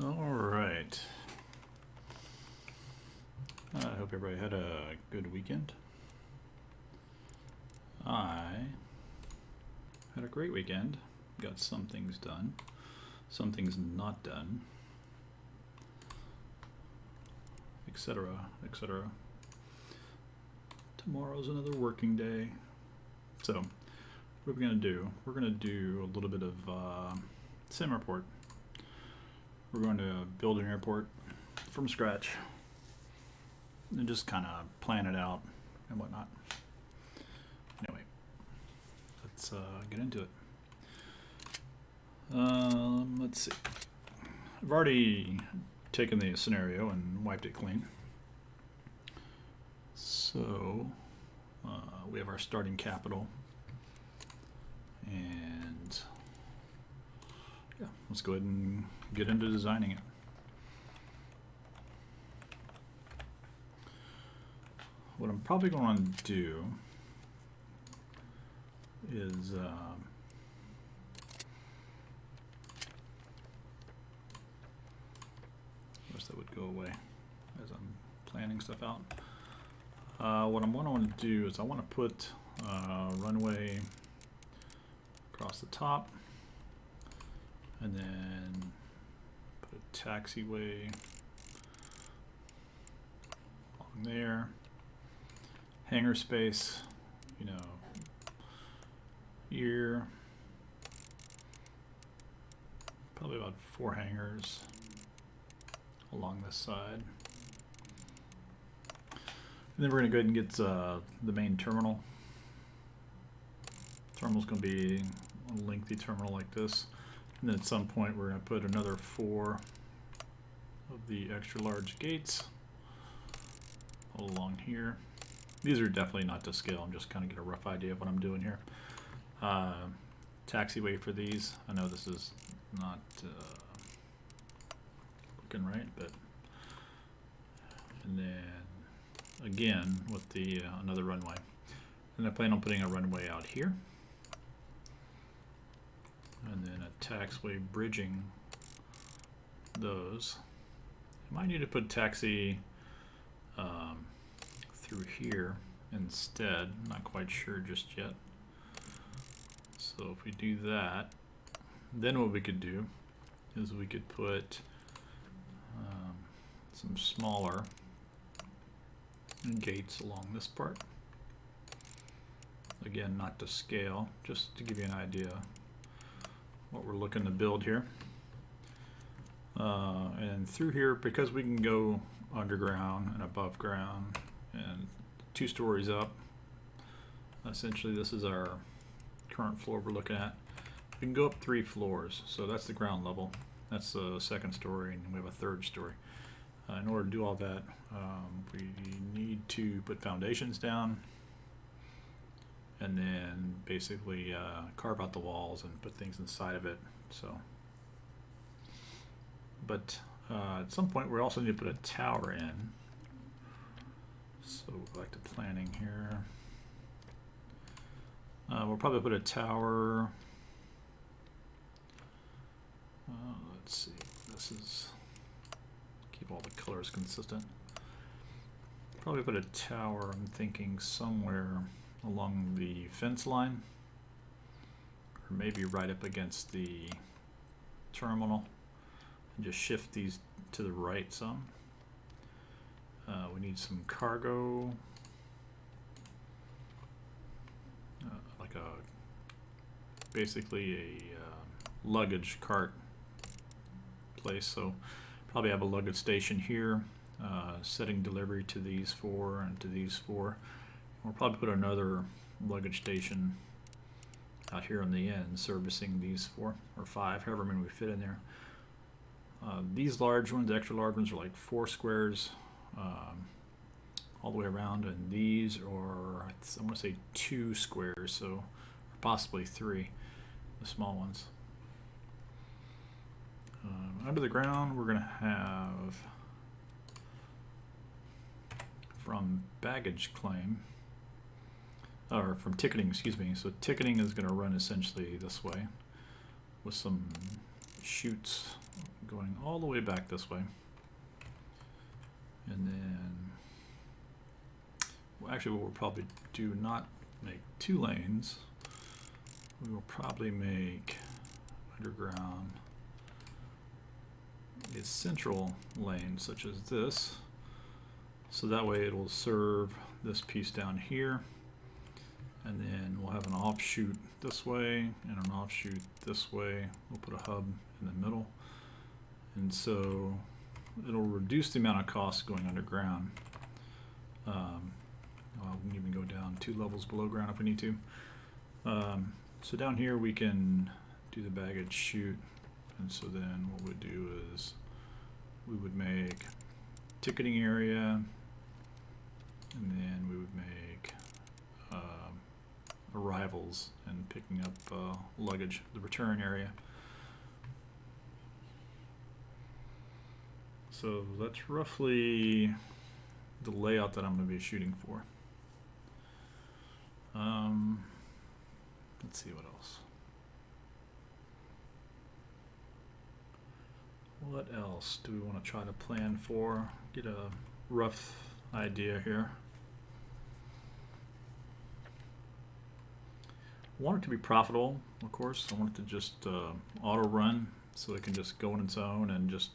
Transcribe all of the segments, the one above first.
All right. I hope everybody had a good weekend. I had a great weekend. Got some things done, some things not done, etc., etc. Tomorrow's another working day. So, what are we going to do? We're going to do a little bit of SIMAirport. We're going to build an airport from scratch and just kind of plan it out and whatnot. Anyway, let's get into it. Let's see. I've already taken the scenario and wiped it clean. So we have our starting capital, and yeah, let's go ahead and get into designing it. What I'm probably going to do is wish that would go away as I'm planning stuff out. What I'm going to do is I want to put runway across the top, and then put a taxiway along there. Hangar space, you know, here. Probably about 4 hangars along this side. And then we're going to go ahead and get the main terminal. Terminal's going to be a lengthy terminal like this. And then at some point we're going to put another 4 of the extra large gates along here. These are definitely not to scale. I'm just kind of get a rough idea of what I'm doing here. Taxiway for these. I know this is not looking right, but and then again with the another runway. And I plan on putting a runway out here, and then a taxiway bridging those. I might need to put taxi through here instead. Not quite sure just yet. So if we do that, then what we could do is we could put some smaller gates along this part. Again, not to scale, just to give you an idea what we're looking to build here. And through here, because we can go underground and above ground and 2 stories up, essentially this is our current floor we're looking at. We can go up 3 floors, so that's the ground level. That's the 2nd story, and we have a 3rd story. In order to do all that, we need to put foundations down, and then basically carve out the walls and put things inside of it. So, but at some point we also need to put a tower in. So we'll go back to planning here. We'll probably put a tower. Let's see. This is keep all the colors consistent. Probably put a tower. I'm thinking somewhere along the fence line, or maybe right up against the terminal, and just shift these to the right some. We need some cargo, like basically a luggage cart place. So probably have a luggage station here, setting delivery to these 4 and to these 4. We'll probably put another luggage station out here on the end, servicing these 4 or 5, however many we fit in there. These large ones, extra large ones, are like 4 squares all the way around, and these are, I'm going to say 2 squares, so or possibly 3, the small ones. Under the ground, we're going to have from baggage claim, or from ticketing, excuse me. So ticketing is going to run essentially this way with some chutes going all the way back this way. And then, well, actually what we'll probably do, not make 2 lanes. We will probably make underground a central lane such as this. So that way it will serve this piece down here. And then we'll have an offshoot this way and an offshoot this way. We'll put a hub in the middle. And so it'll reduce the amount of cost going underground. We can even go down 2 levels below ground if we need to. So down here we can do the baggage chute. And so then what we'd do is we would make ticketing area, and then we would make arrivals and picking up luggage, the return area. So that's roughly the layout that I'm going to be shooting for. Let's see what else. What else do we want to try to plan for? Get a rough idea here. I want it to be profitable, of course. I want it to just auto run, so it can just go on its own and just,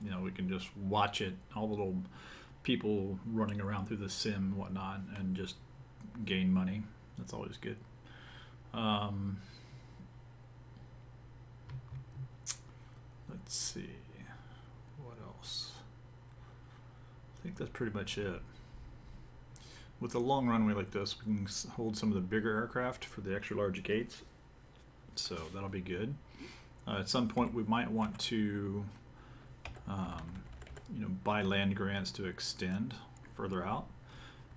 you know, we can just watch it, all the little people running around through the sim and whatnot, and just gain money. That's always good. Let's see, what else? I think that's pretty much it. With a long runway like this, we can hold some of the bigger aircraft for the extra large gates, so that'll be good. At some point we might want to you know, buy land grants to extend further out.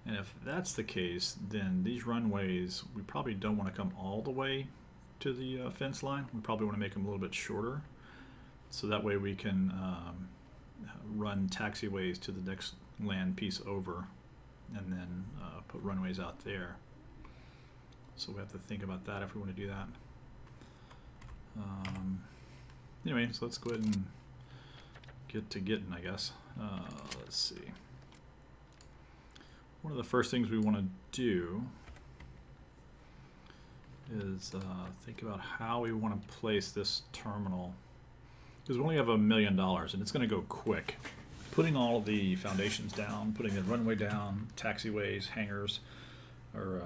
And if that's the case, then these runways, we probably don't want to come all the way to the fence line. We probably want to make them a little bit shorter. So that way we can run taxiways to the next land piece over, and then put runways out there. So we have to think about that if we want to do that. Anyway, so let's go ahead and get to getting, I guess. Let's see. One of the first things we want to do is think about how we want to place this terminal, because we only have $1 million and it's going to go quick. Putting all of the foundations down, putting the runway down, taxiways, hangars, or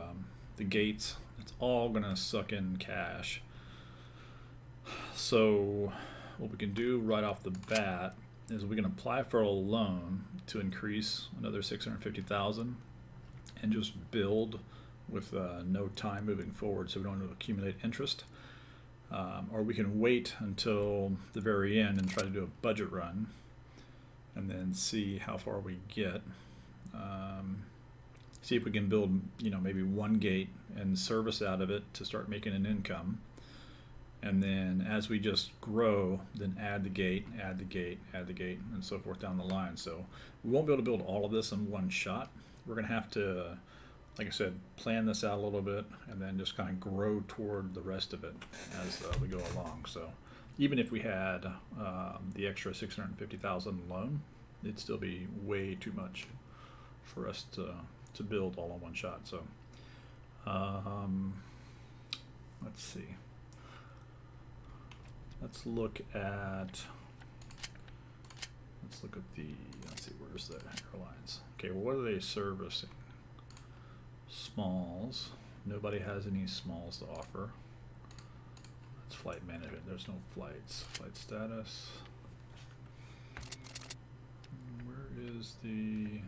the gates, it's all going to suck in cash. So what we can do right off the bat is we can apply for a loan to increase another $650,000 and just build with no time moving forward, so we don't accumulate interest. Or we can wait until the very end and try to do a budget run and then see how far we get. See if we can build, you know, maybe 1 gate and service out of it to start making an income. And then as we just grow, then add the gate, add the gate, add the gate, and so forth down the line. So we won't be able to build all of this in one shot. We're going to have to, like I said, plan this out a little bit and then just kind of grow toward the rest of it as we go along. So even if we had the extra $650,000 loan, it'd still be way too much for us to build all in one shot. So let's see. Let's look at the, let's see, where's the airlines? Okay, well, what are they servicing? Smalls. Nobody has any smalls to offer. That's flight management. There's no flights. Flight status. Where is the...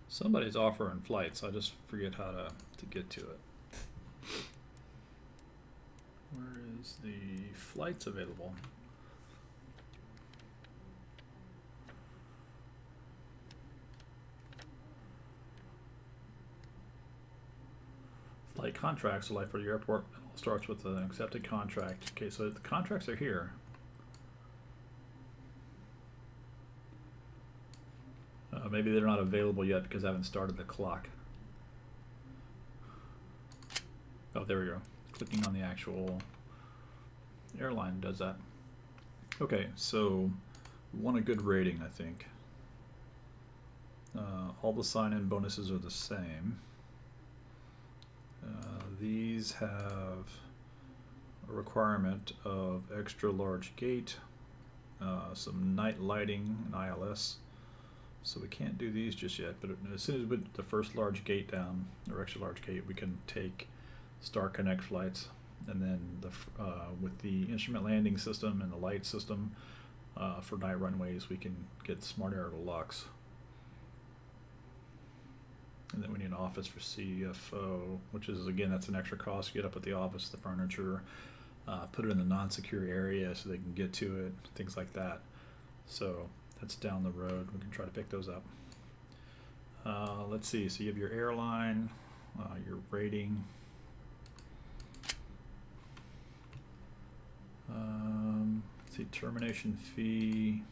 Somebody's offering flights. I just forget how to get to it. Where is the flights available? Flight contracts, Life for the airport, it all starts with an accepted contract. Okay, so the contracts are here. maybe they're not available yet because I haven't started the clock. Oh, there we go. Clicking on the actual airline does that. Okay, so we want a good rating, I think. All the sign-in bonuses are the same. These have a requirement of extra large gate, some night lighting and ILS. So we can't do these just yet, but as soon as we put the first large gate down, or extra large gate, we can take Star Connect flights, and then with the instrument landing system and the light system for night runways, we can get Smart Air Deluxe. And then we need an office for CFO, which is, again, that's an extra cost. Get up at the office, the furniture, put it in the non-secure area so they can get to it, things like that. So that's down the road. We can try to pick those up. Let's see. So you have your airline, your rating. Let's see, termination fee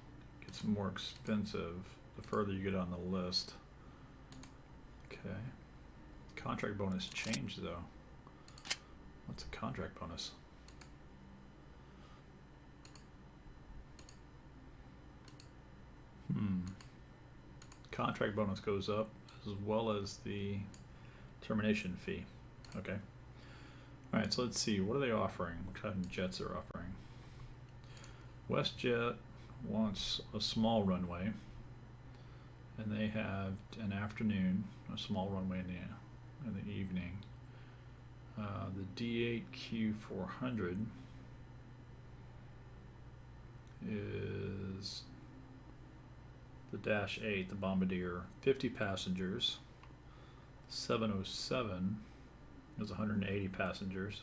gets more expensive the further you get on the list. Okay. Contract bonus changed though. What's a contract bonus? Contract bonus goes up as well as the termination fee. Okay. All right, so let's see. What are they offering? What kind of jets are offering? WestJet wants a small runway, and they have an afternoon, a small runway in the evening. The D8Q400 is the Dash 8, the Bombardier, 50 passengers. 707 is 180 passengers.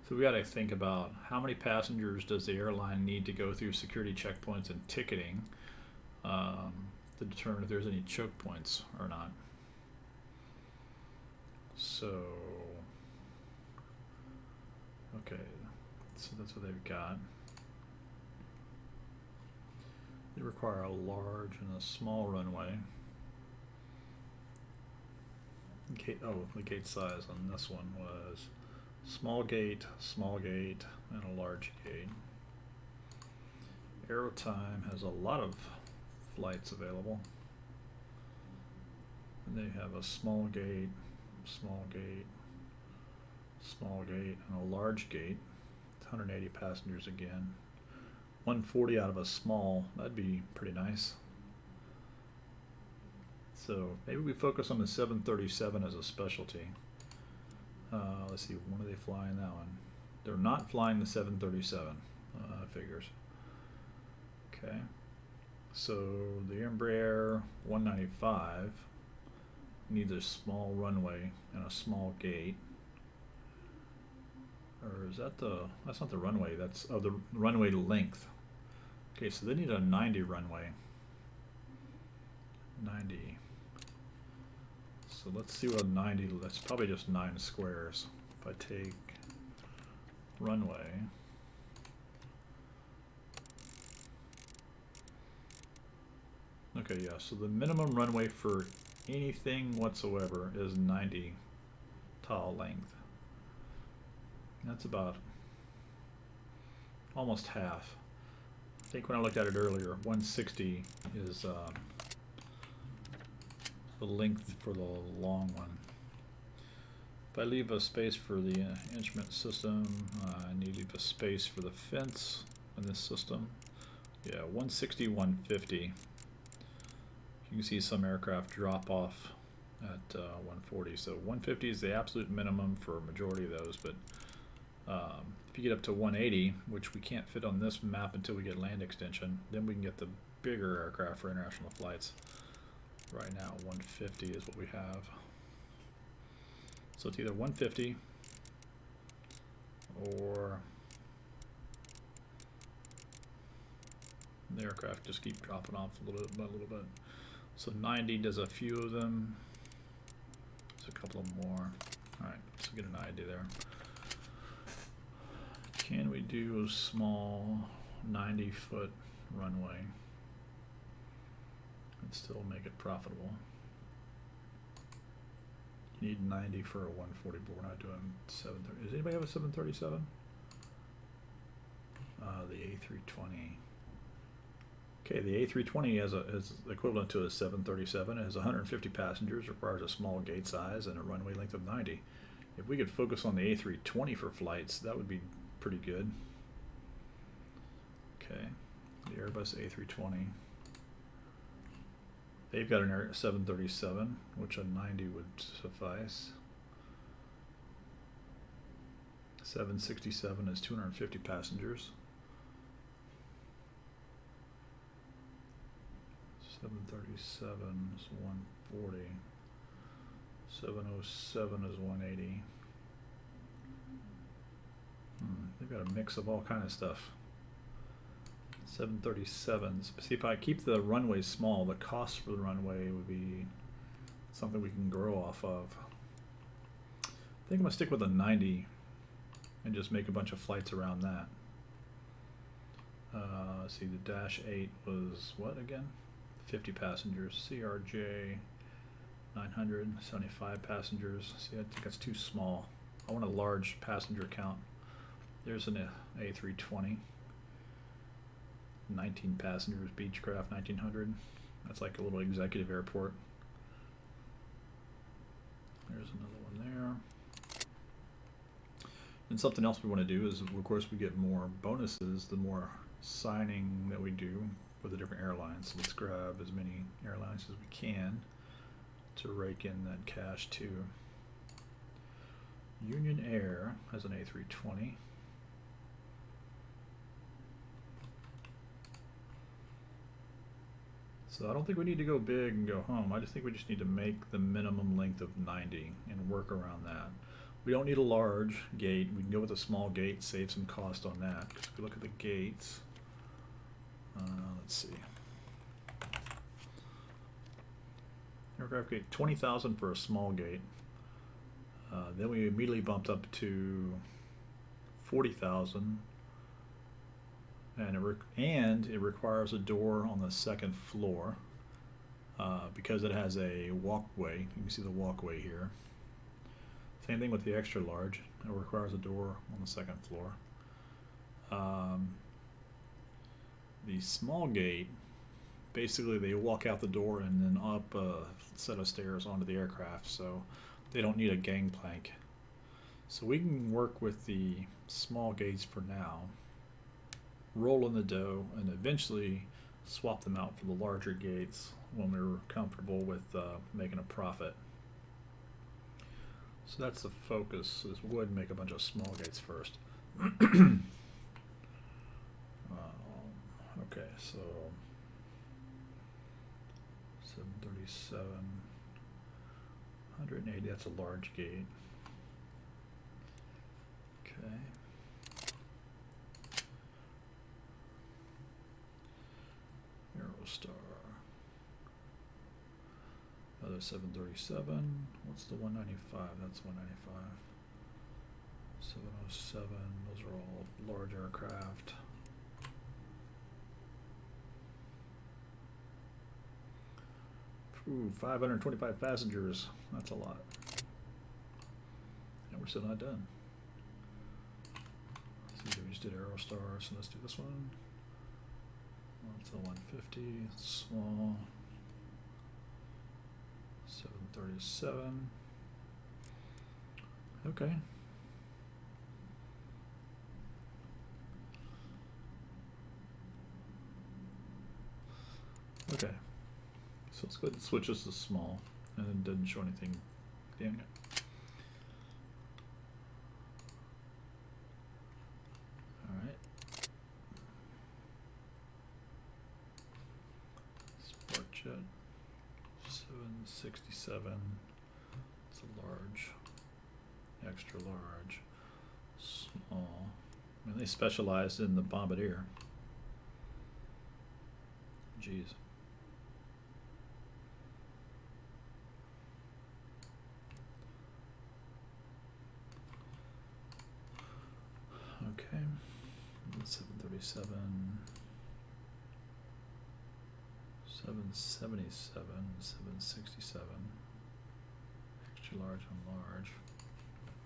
So we got to think about how many passengers does the airline need to go through security checkpoints and ticketing to determine if there's any choke points or not. So, okay, so that's what they've got. They require a large and a small runway. The gate size on this one was small gate, and a large gate. Aerotime has a lot of flights available. And they have a small gate, and a large gate. 180 passengers again. 140 out of a small, that'd be pretty nice. So maybe we focus on the 737 as a specialty. Let's see, when are they flying that one? They're not flying the 737 figures. Okay, so the Embraer 195 needs a small runway and a small gate. Or is that that's not the runway, that's, the runway length. Okay, so they need a 90 runway. 90. So let's see what a 90, that's probably just 9 squares. If I take runway, okay, yeah, so the minimum runway for anything whatsoever is 90 tall length. That's about almost half. I think when I looked at it earlier, 160 is the length for the long one. If I leave a space for the instrument system, I need to leave a space for the fence in this system. Yeah, 160, 150. You can see some aircraft drop off at 140. So 150 is the absolute minimum for a majority of those, but if you get up to 180, which we can't fit on this map until we get land extension, then we can get the bigger aircraft for international flights. Right now 150 is what we have. So it's either 150 or the aircraft just keep dropping off a little bit. So 90 does a few of them. There's a couple of more. Alright, so get an idea there. Can we do a small 90-foot runway? Let's still make it profitable. You need 90 for a 140, but we're not doing 730. Does anybody have a 737? The A320. Okay, the A320 is equivalent to a 737. It has 150 passengers, requires a small gate size, and a runway length of 90. If we could focus on the A320 for flights, that would be pretty good. Okay, the Airbus A320. They've got an 737, which a 90 would suffice. 767 is 250 passengers. 737 is 140. 707 is 180. They've got a mix of all kind of stuff. 737s. See, if I keep the runway small, the cost for the runway would be something we can grow off of. I think I'm gonna stick with a 90 and just make a bunch of flights around that. See, the Dash 8 was what again? 50 passengers. CRJ 900, 75 passengers. See, I think that's too small. I want a large passenger count. There's an A320. 19 passengers, Beechcraft 1900. That's like a little executive airport. There's another one there. And something else we want to do is, of course, we get more bonuses the more signing that we do with the different airlines. So let's grab as many airlines as we can to rake in that cash too. Union Air has an A320. So I don't think we need to go big and go home. I just think we just need to make the minimum length of 90 and work around that. We don't need a large gate. We can go with a small gate, save some cost on that. Because if we look at the gates, let's see. Aircraft gate, 20,000 for a small gate. Then we immediately bumped up to 40,000. And it requires a door on the second floor because it has a walkway. You can see the walkway here. Same thing with the extra large. It requires a door on the second floor. The small gate, basically they walk out the door and then up a set of stairs onto the aircraft, so they don't need a gangplank. So we can work with the small gates for now, roll in the dough, and eventually swap them out for the larger gates when we're comfortable with making a profit. So that's the focus, is we would make a bunch of small gates first. Okay, so 737, 180, that's a large gate. Okay. Aerostar. Another 737. What's the 195? That's 195. 707. Those are all large aircraft. Ooh, 525 passengers. That's a lot. And we're still not done. See, we just did Aerostar, so let's do this one. That's a 150, small. 737. Okay. Okay. So let's go ahead and switch this to small, and it doesn't show anything. Dang it. Alright. Sport jet. 767. It's a large. Extra large. Small. I mean, they specialize in the bombardier. Jeez. Okay, 737, 777, 767. Extra large on large.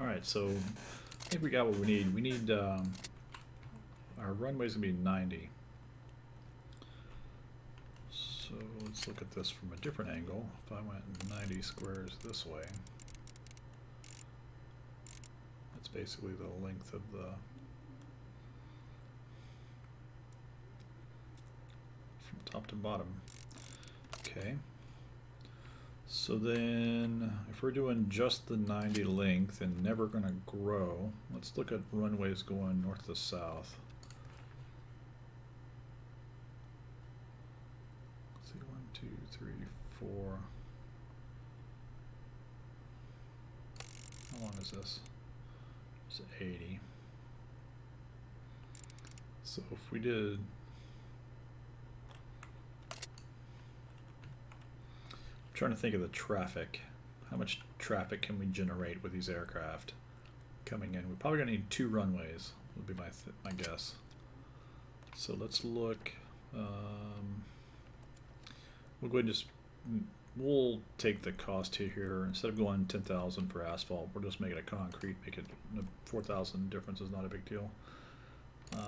Alright, so I think we got what we need. We need our runway's gonna be 90. So let's look at this from a different angle. If I went 90 squares this way, that's basically the length of the from top to bottom. Okay. So then if we're doing just the 90 length and never going to grow, let's look at runways going north to south. Let's see, 1, 2, 3, 4. How long is this? It's 80. So if we did, trying to think of the traffic. How much traffic can we generate with these aircraft coming in? We're probably going to need 2 runways, would be my guess. So let's look. We'll go ahead and just, we'll take the cost here. Instead of going 10,000 for asphalt, we'll just make it a concrete, make it 4,000 difference is not a big deal. So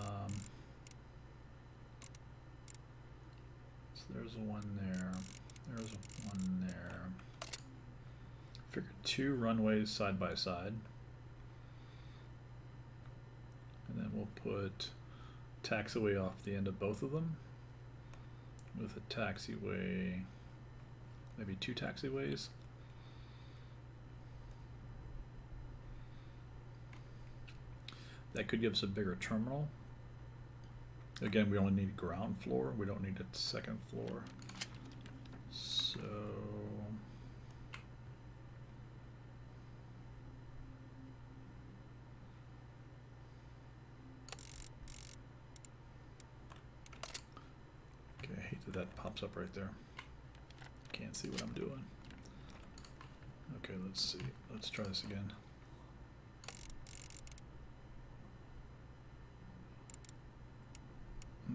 there's one there. There's one there. Figure 2 runways side by side. And then we'll put taxiway off the end of both of them. With a taxiway, maybe 2 taxiways. That could give us a bigger terminal. Again, we only need ground floor. We don't need a second floor. So okay, I hate that pops up right there. Can't see what I'm doing. Okay, let's see. Let's try this again.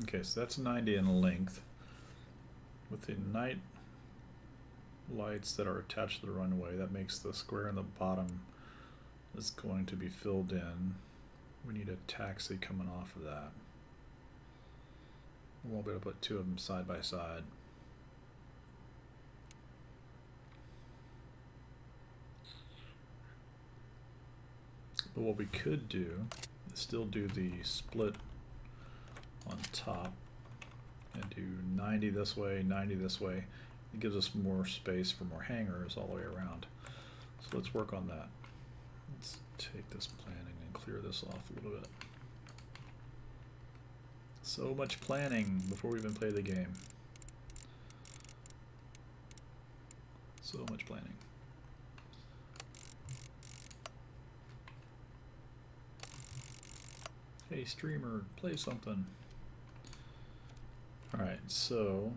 Okay, so that's 90 in length. With the night lights that are attached to the runway, that makes the square in the bottom is going to be filled in. We need a taxi coming off of that. We won't be able to put 2 of them side by side. But what we could do is still do the split on top and do 90 this way, 90 this way. It gives us more space for more hangars all the way around. So let's work on that. Let's take this planning and clear this off a little bit. So much planning before we even play the game. So much planning. Hey streamer, play something. Alright, so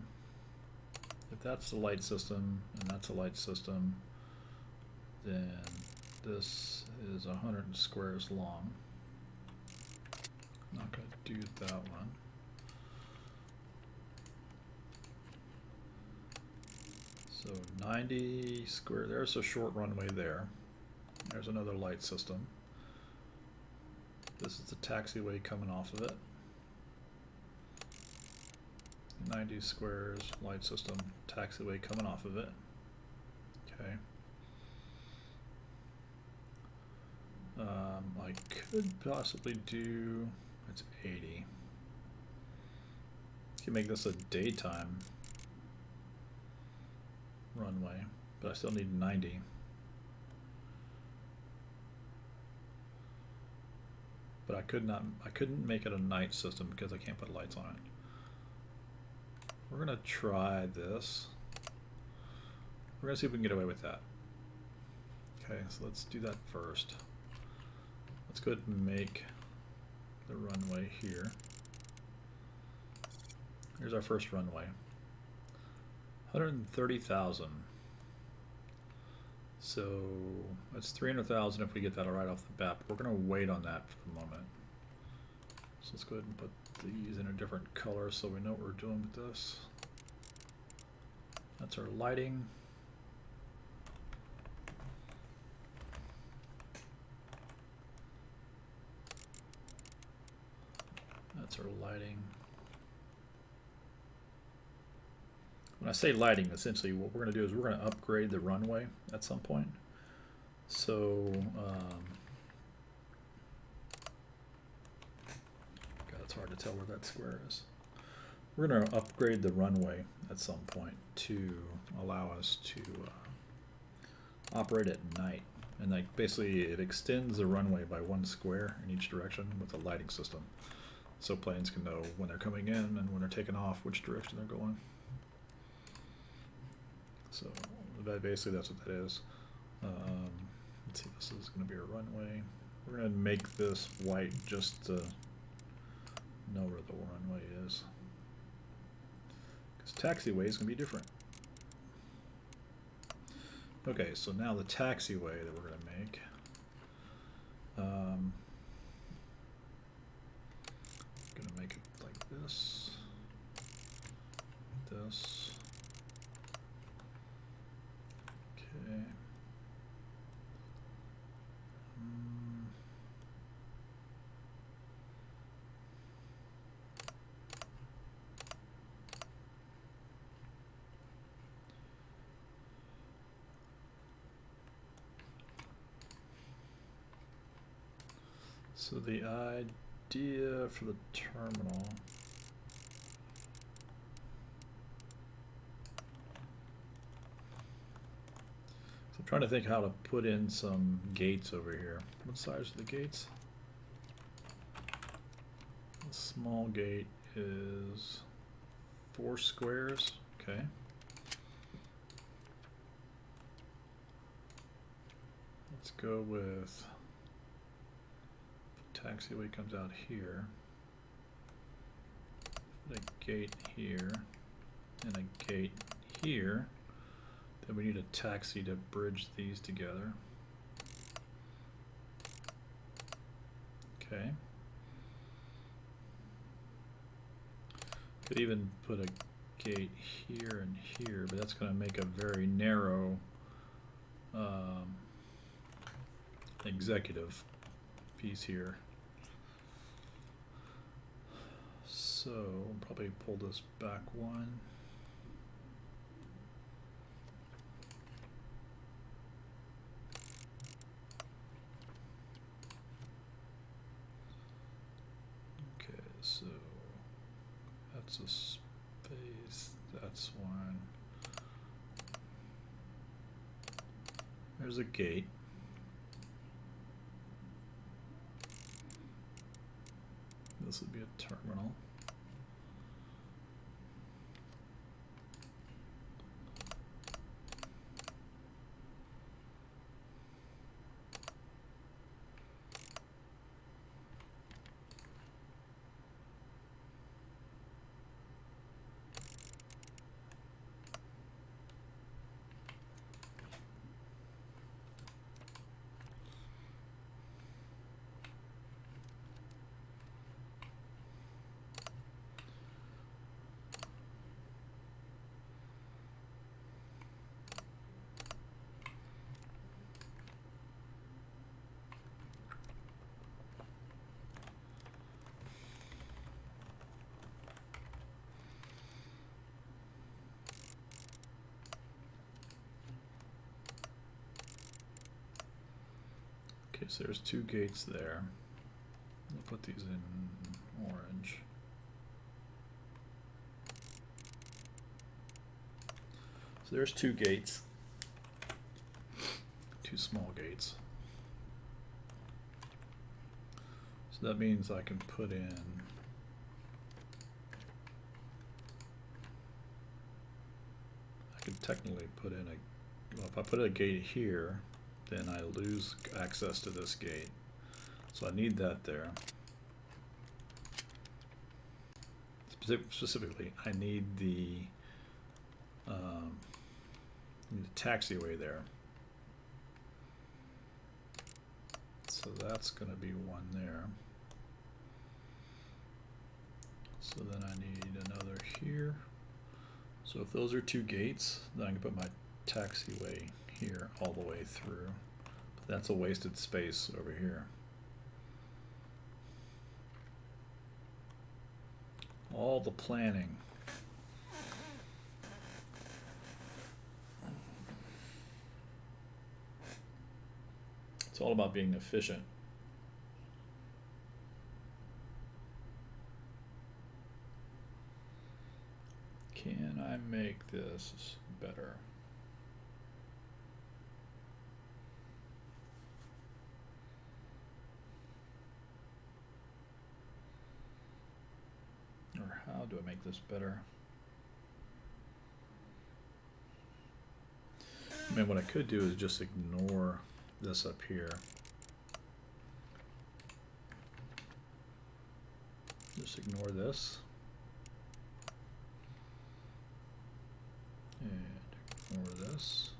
if that's the light system and that's a light system, then this is 100 squares long. Not going to do that one. So 90 square, there's a short runway there. There's another light system. This is the taxiway coming off of it. 90 squares, light system, taxiway coming off of it. Okay. I could possibly do, it's 80. I can make this a daytime runway, but I still need 90. But I couldn't make it a night system because I can't put lights on it. We're gonna try this. We're gonna see if we can get away with that. Okay, so let's do that first. Let's go ahead and make the runway here. Here's our first runway. 130,000. So that's 300,000 if we get that right off the bat. But we're gonna wait on that for the moment. So let's go ahead and put these in a different color so we know what we're doing with this. That's our lighting. That's our lighting. When I say lighting, essentially what we're going to do is we're going to upgrade the runway at some point. So, God, it's hard to tell where that square is. We're going to upgrade the runway at some point to allow us to operate at night. And like basically it extends the runway by 1 square in each direction with a lighting system. So planes can know when they're coming in and when they're taking off, which direction they're going. So basically that's what that is. Let's see, this is going to be a runway. We're going to make this white just to know where the runway is. Because taxiway is going to be different. Okay, so now the taxiway that we're going to make. Going to make it like this. This. Okay. So the idea for the terminal, so I'm trying to think how to put in some gates over here. What size are the gates? The small gate is 4 squares. Okay. Let's go with taxiway comes out here. Put a gate here and a gate here. Then we need a taxi to bridge these together. Okay. Could even put a gate here and here, but that's going to make a very narrow executive piece here. So we'll probably pull this back 1. Okay, so that's a space, that's 1. There's a gate. This would be a terminal. Okay, so there's 2 gates there. We'll put these in orange. So there's 2 gates, 2 small gates. So that means I can put in I could technically put in a, well, if I put a gate here, then I lose access to this gate. So I need that there. Specifically, I need the taxiway there. So that's going to be 1 there. So then I need another here. So if those are two gates, then I can put my taxiway here all the way through. But that's a wasted space over here. All the planning. It's all about being efficient. Can I make this better? Or how do I make this better? I mean, what I could do is just ignore this up here. Just ignore this. And ignore this.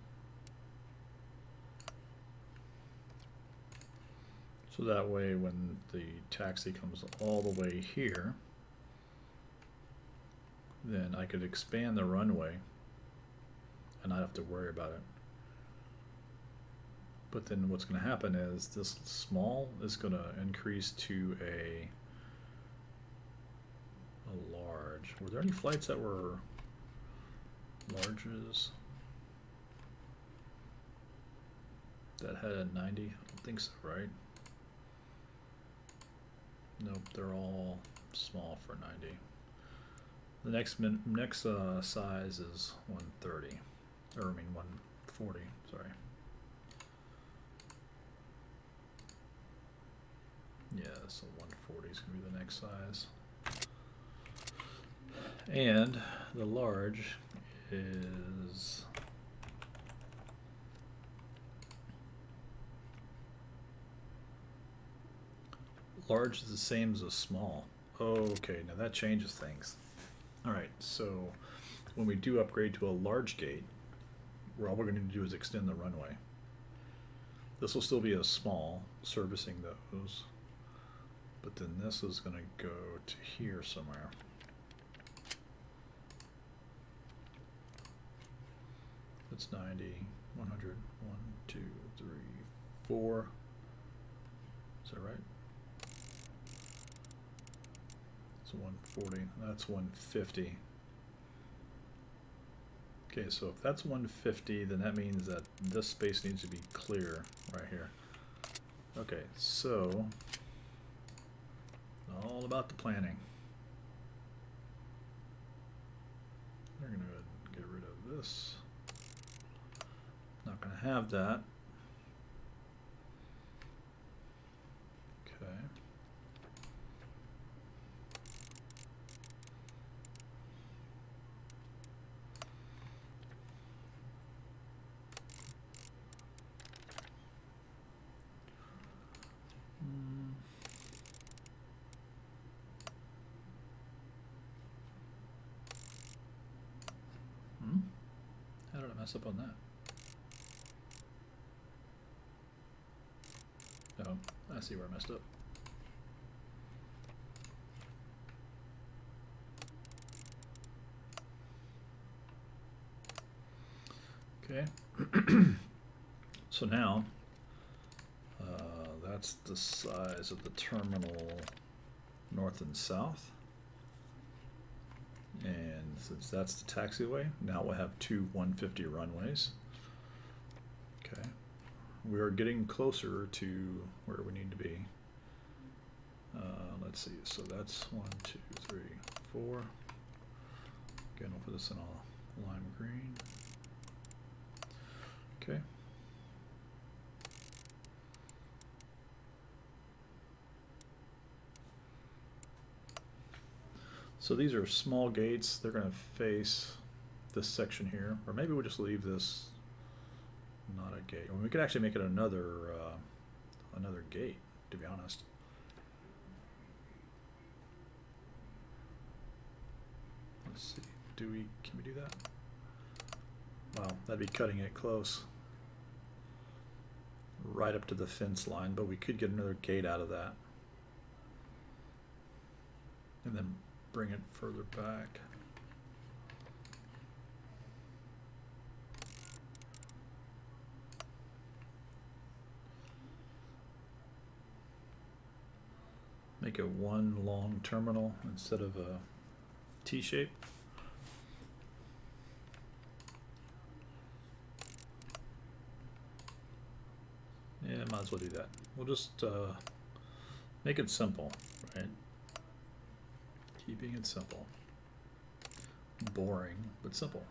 So that way when the taxi comes all the way here, then I could expand the runway and not have to worry about it. But then what's going to happen is this small is going to increase to a large. Were there any flights that were larges that had a 90? I don't think so, right? Nope, they're all small for 90. The next size is 130, or I mean 140. Sorry. Yeah, so 140 is going to be the next size. And the large is the same as a small. Okay, now that changes things. All right, so when we do upgrade to a large gate, all we're going to do is extend the runway. This will still be a small, servicing those, but then this is going to go to here somewhere. That's 90, 100, 1, 2, 3, 4. Is that right? It's 140. That's 150. Okay, so if that's 150, then that means that this space needs to be clear right here. Okay, so all about the planning. We're going to get rid of this. Not going to have that. Okay. How did I mess up on that? Oh, I see where I messed up. Okay. So now, that's the size of the terminal north and south. And since that's the taxiway, now we'll have two 150 runways. Okay. We are getting closer to where we need to be. Let's see, so that's 1, 2, 3, 4. Again, we'll put this in a lime green. Okay. So these are small gates. They're going to face this section here, or maybe we'll just leave this not a gate. We could actually make it another gate, to be honest. Let's see. Can we do that? Wow, that'd be cutting it close. Right up to the fence line, but we could get another gate out of that. And then bring it further back. make it one long terminal instead of a T-shape. Yeah, might as well do that. We'll just make it simple, right? Keeping it simple. Boring, but simple.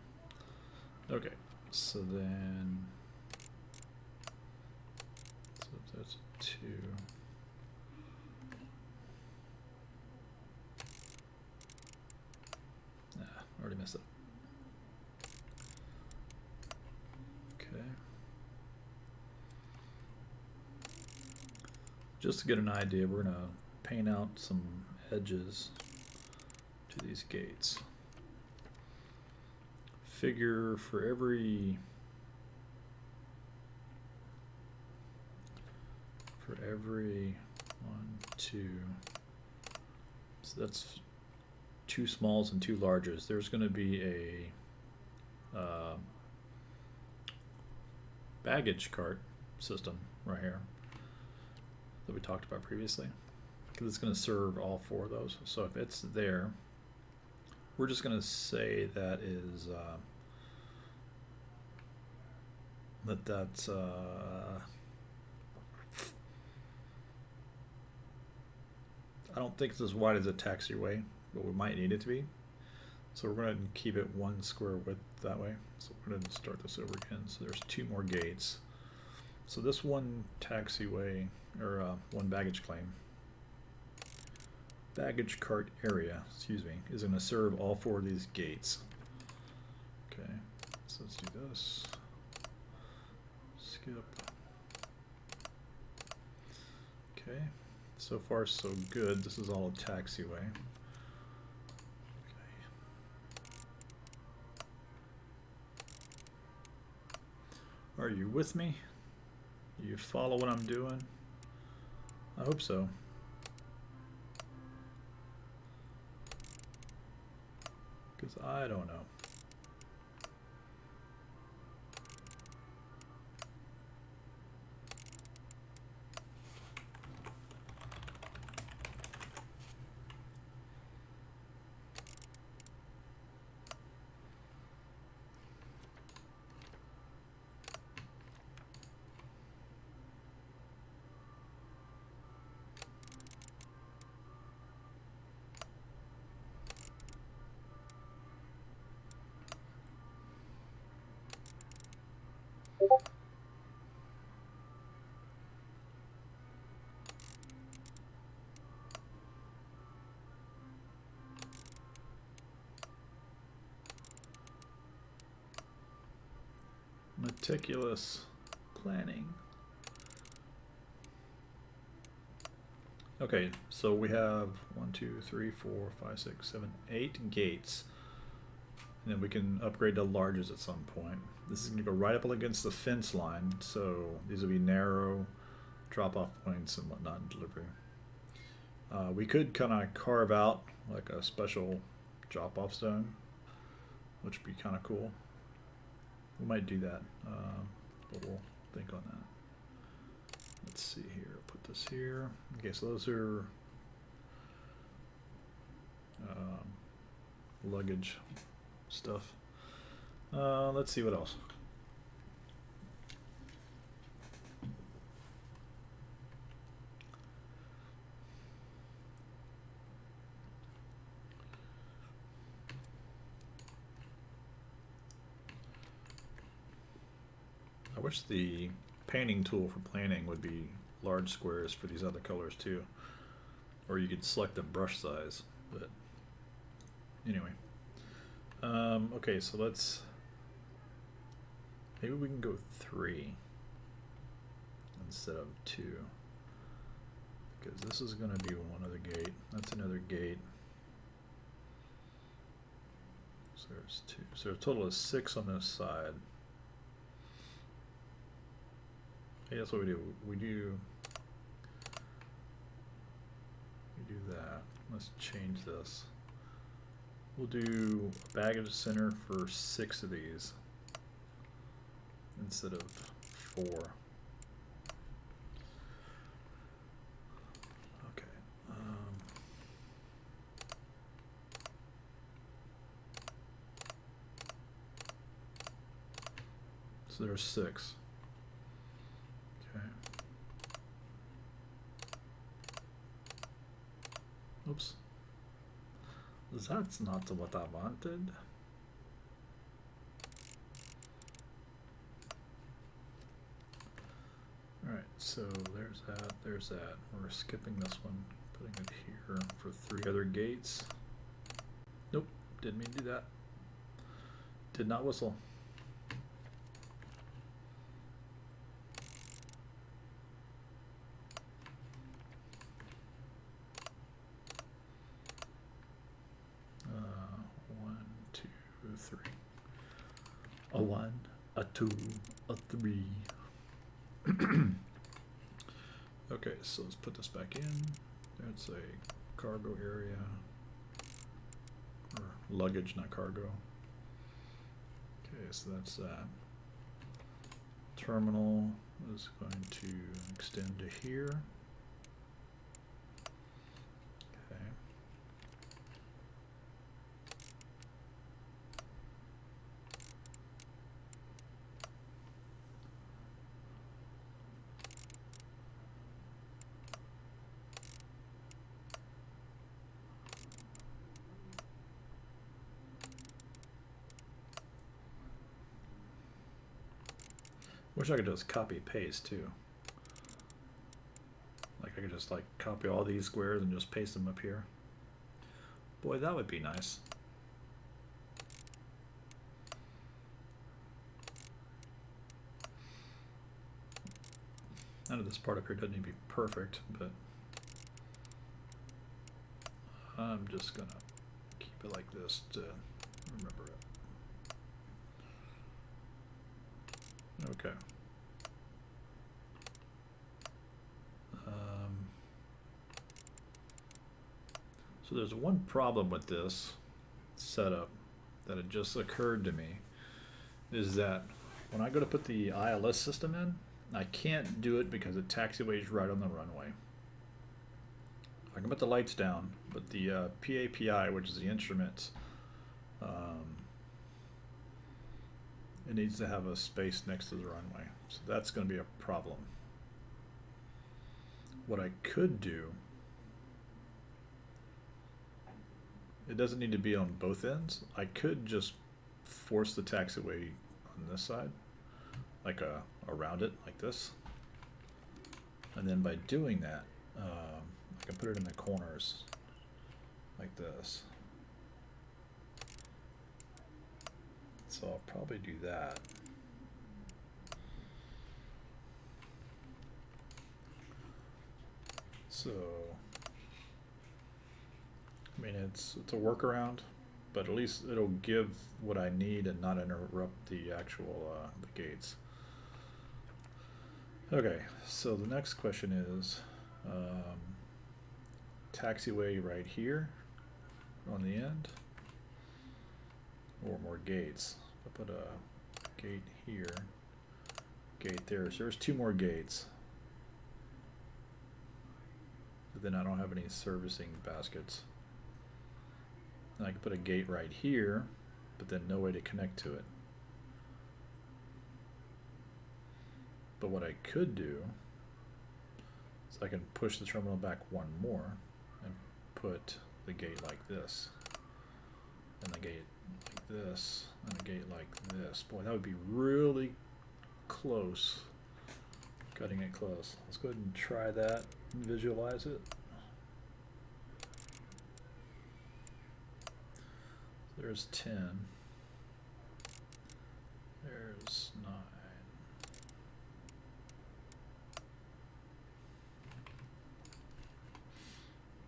Okay, so then, so that's 2. Already messed up. Okay. Just to get an idea, we're going to paint out some edges to these gates. Figure for every 1, 2, so that's 2 smalls and 2 larges. There's going to be a baggage cart system right here that we talked about previously, because it's going to serve all 4 of those. So if it's there, we're just going to say that is that's I don't think it's as wide as a taxiway, but we might need it to be. So we're going to keep it 1 square width that way. So we're going to start this over again. So there's 2 more gates. So this 1 taxiway, or 1 baggage cart area, excuse me, is going to serve all 4 of these gates. Okay, so let's do this. Skip. Okay, so far so good. This is all a taxiway. Are you with me? Do you follow what I'm doing? I hope so. Because I don't know. Meticulous planning. Okay, so we have 1, 2, 3, 4, 5, 6, 7, 8 gates. And then we can upgrade to larges at some point. This is going to go right up against the fence line, so these will be narrow drop-off points and whatnot in delivery. We could kind of carve out like a special drop-off zone, which would be kind of cool. We might do that, but we'll think on that. Let's see here. Put this here. Okay, so those are luggage stuff. Let's see what else. I wish the painting tool for planning would be large squares for these other colors too, or you could select the brush size, but anyway. Okay, so maybe we can go 3 instead of 2, because this is going to be one other gate. That's another gate. So there's 2. So a total of 6 on this side. Hey, that's what we do. We do that. Let's change this. We'll do a baggage center for 6 of these instead of 4. Okay. So there's 6. Okay. Oops. That's not what I wanted. Alright, so there's that. We're skipping this one, putting it here for 3 other gates. Nope, didn't mean to do that. Did not whistle. One, two, 3. A 1, a 2, a 3. Okay, so let's put this back in. That's a cargo area, or luggage, not cargo. Okay, so that's that. Terminal is going to extend to here. Okay. Wish I could just copy paste too. Like I could just like copy all these squares and just paste them up here. Boy, that would be nice. I know this part up here doesn't need to be perfect, but I'm just gonna keep it like this to remember it. Okay. So there's one problem with this setup that it just occurred to me, is that when I go to put the ILS system in, I can't do it because the taxiway is right on the runway. I can put the lights down, but the PAPI, which is the instrument, it needs to have a space next to the runway. So that's going to be a problem. What I could do, it doesn't need to be on both ends. I could just force the taxiway on this side, like around it, like this. And then by doing that, I can put it in the corners, like this. So I'll probably do that. So, I mean, it's a workaround, but at least it'll give what I need and not interrupt the actual the gates. Okay, so the next question is taxiway right here on the end, or more gates. I'll put a gate here, gate there. So there's 2 more gates. But then I don't have any servicing baskets. And I can put a gate right here, but then no way to connect to it. But what I could do is I can push the terminal back 1 more and put the gate like this, and the gate like this, and a gate like this. Boy, that would be really close. Cutting it close. Let's go ahead and try that and visualize it. There's 10. There's 9.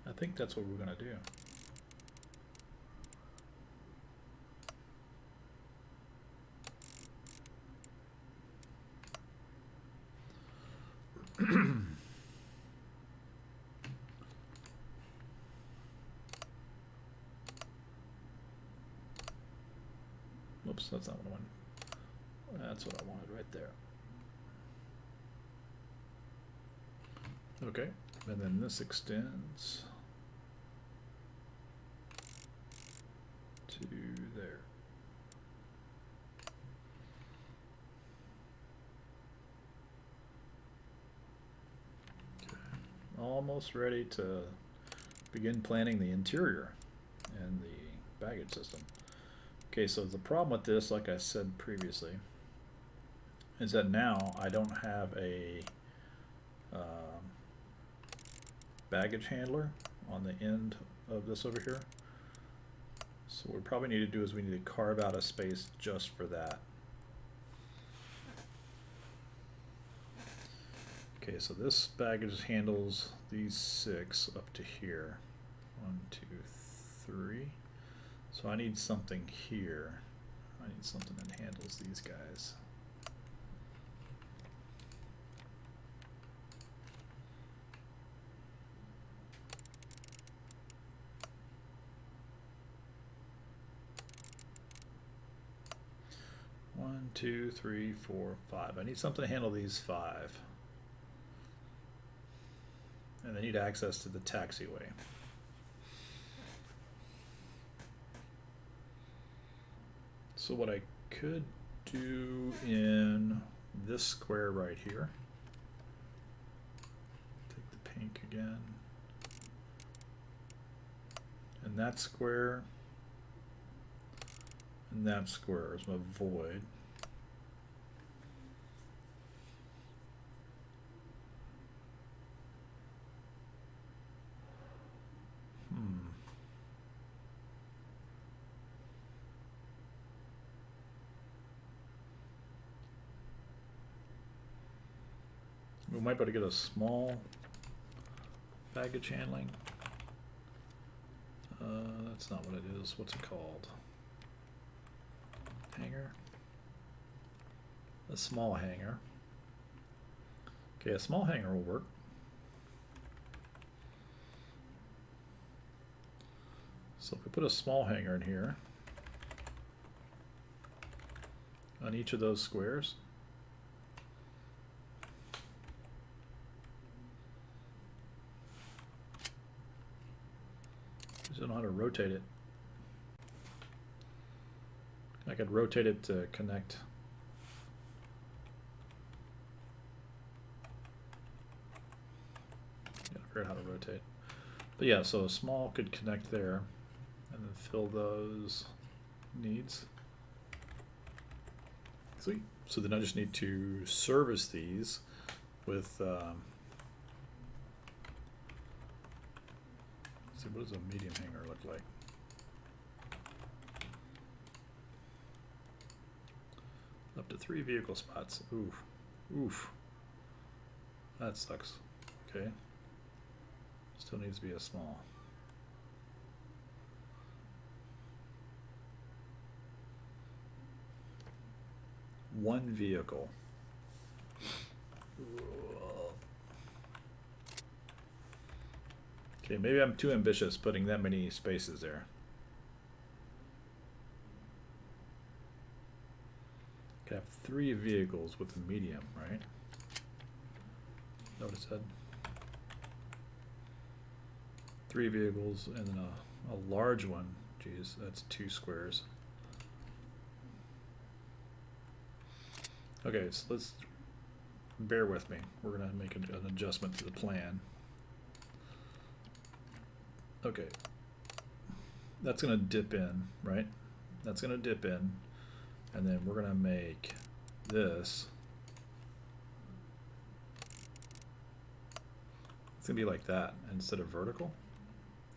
I think that's what we're going to do. Oops, that's not what I wanted. That's what I wanted right there. Okay, and then this extends to there. almost ready to begin planning the interior and the baggage system. Okay, so the problem with this, like I said previously, is that now I don't have a baggage handler on the end of this over here. So what we probably need to do is we need to carve out a space just for that. Okay, so this baggage handles these 6 up to here. 1, 2, 3. So I need something here. I need something that handles these guys. One, 2, 3, 4, 5. I need something to handle these 5. And they need access to the taxiway. So what I could do in this square right here, take the pink again, and that square is my void. We might be able to get a small baggage handling. That's not what it is. What's it called? Hanger? A small hanger. Okay, a small hanger will work. So if we put a small hanger in here on each of those squares, I don't know how to rotate it. I could rotate it to connect. Yeah, I forgot how to rotate. But yeah, so a small could connect there and then fill those needs. Sweet. So then I just need to service these with see, what does a medium hanger look like? Up to 3 vehicle spots. Oof. Oof. That sucks. Okay. Still needs to be a small. One vehicle. Okay, maybe I'm too ambitious putting that many spaces there. Okay, I have 3 vehicles with a medium, right? Know what it said? 3 vehicles and then a large one. Geez, that's 2 squares. Okay, so let's bear with me. We're gonna make an adjustment to the plan. Okay, that's gonna dip in, right? That's gonna dip in, and then we're gonna make this. It's gonna be like that instead of vertical.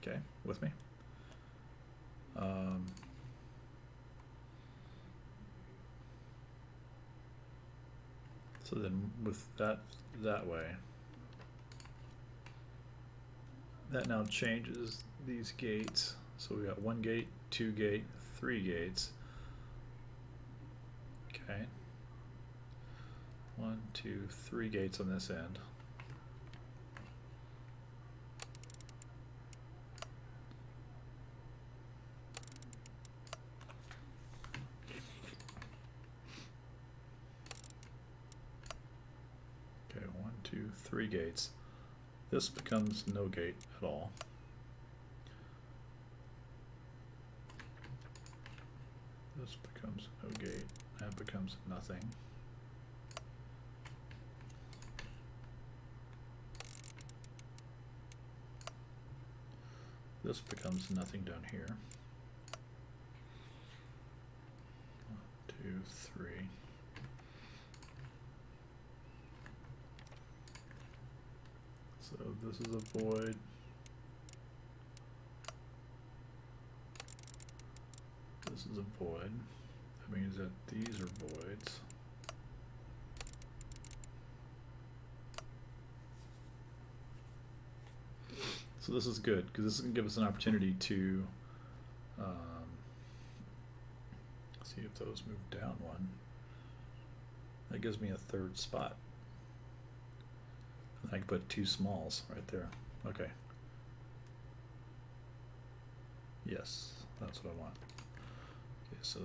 Okay, with me? So then with that way, that now changes these gates. So we got 1 gate, 2 gate, 3 gates. Okay. 1, 2, 3 gates on this end. Okay, 1, 2, 3 gates. This becomes no gate at all. This becomes no gate. That becomes nothing. this becomes nothing down here. 1, 2, 3. So this is a void. This is a void. That means that these are voids. So this is good because this is going to give us an opportunity to see if those move down one. That gives me a third spot. I can put 2 smalls right there. Okay. Yes, that's what I want. Okay, so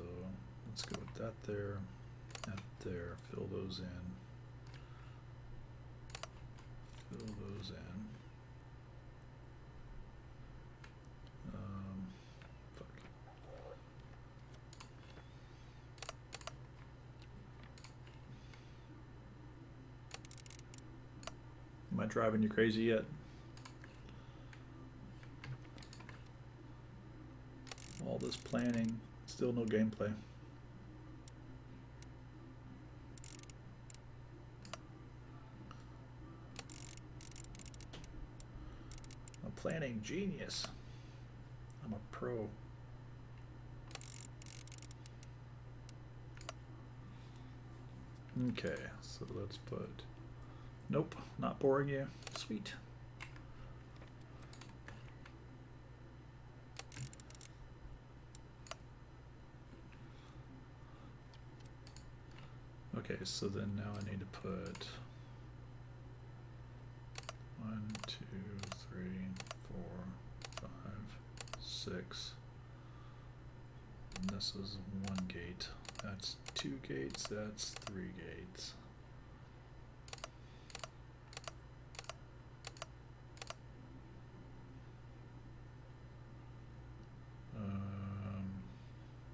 let's go with that there, fill those in. Fill those in. Fuck. Am I driving you crazy yet? All this planning, still no gameplay. I'm a planning genius. I'm a pro. Okay, so let's put, nope, not boring you. Sweet. Okay, so then now I need to put 1, 2, 3, 4, 5, 6. And this is 1 gate. That's 2 gates. That's 3 gates.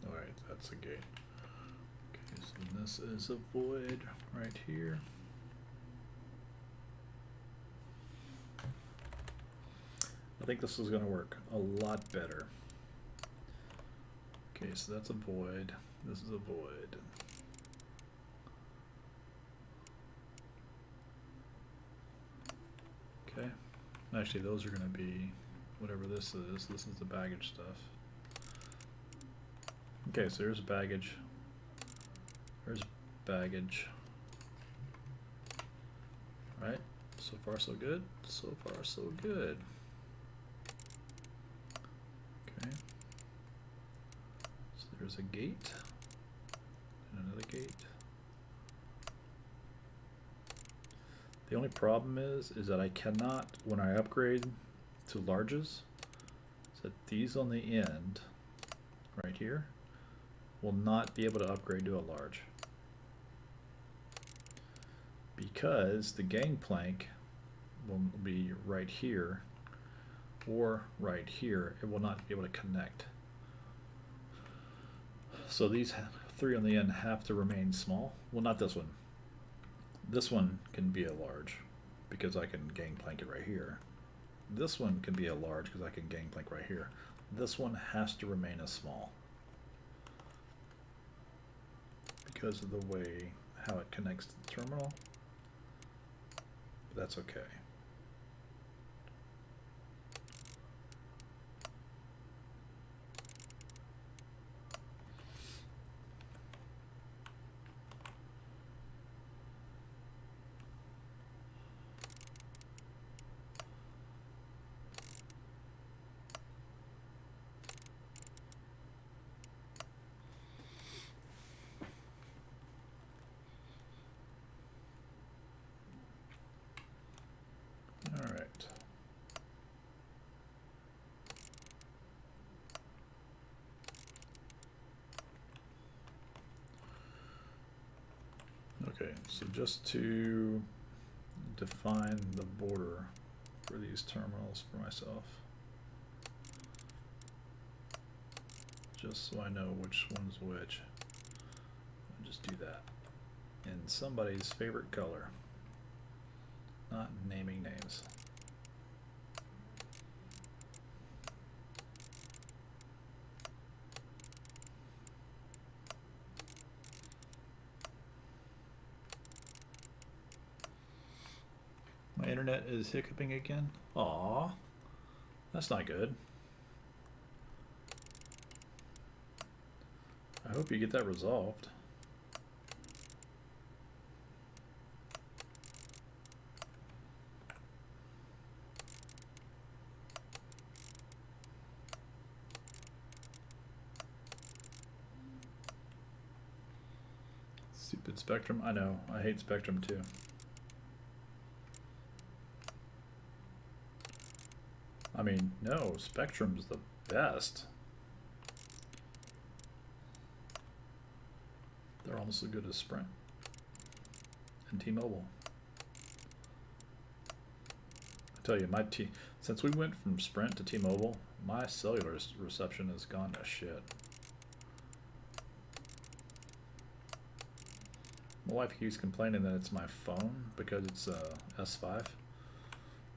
All right, that's a gate. Okay, so this is a void right here. I think this is going to work a lot better. Okay, so that's a void. This is a void. Okay. Actually, those are going to be whatever this is. This is the baggage stuff. Okay, so there's baggage. There's baggage. Right? So far, so good. So far, so good. Okay. So there's a gate. And another gate. The only problem is that I cannot, when I upgrade to larges, is that these on the end, right here, will not be able to upgrade to a large. Because the gangplank will be right here or right here. It will not be able to connect. So these 3 on the end have to remain small. Well, not this one. This one can be a large because I can gangplank it right here. This one can be a large because I can gangplank right here. This one has to remain a small because of the way how it connects to the terminal. But that's okay. Okay, so just to define the border for these terminals for myself, just so I know which one's which, I'll just do that in somebody's favorite color, not naming names. internet is hiccuping again. Aw, that's not good. I hope you get that resolved. Stupid Spectrum. I know. I hate Spectrum too. I mean, no, Spectrum's the best. They're almost as good as Sprint and T-Mobile. I tell you, since we went from Sprint to T-Mobile, my cellular reception has gone to shit. My wife keeps complaining that it's my phone because it's S5,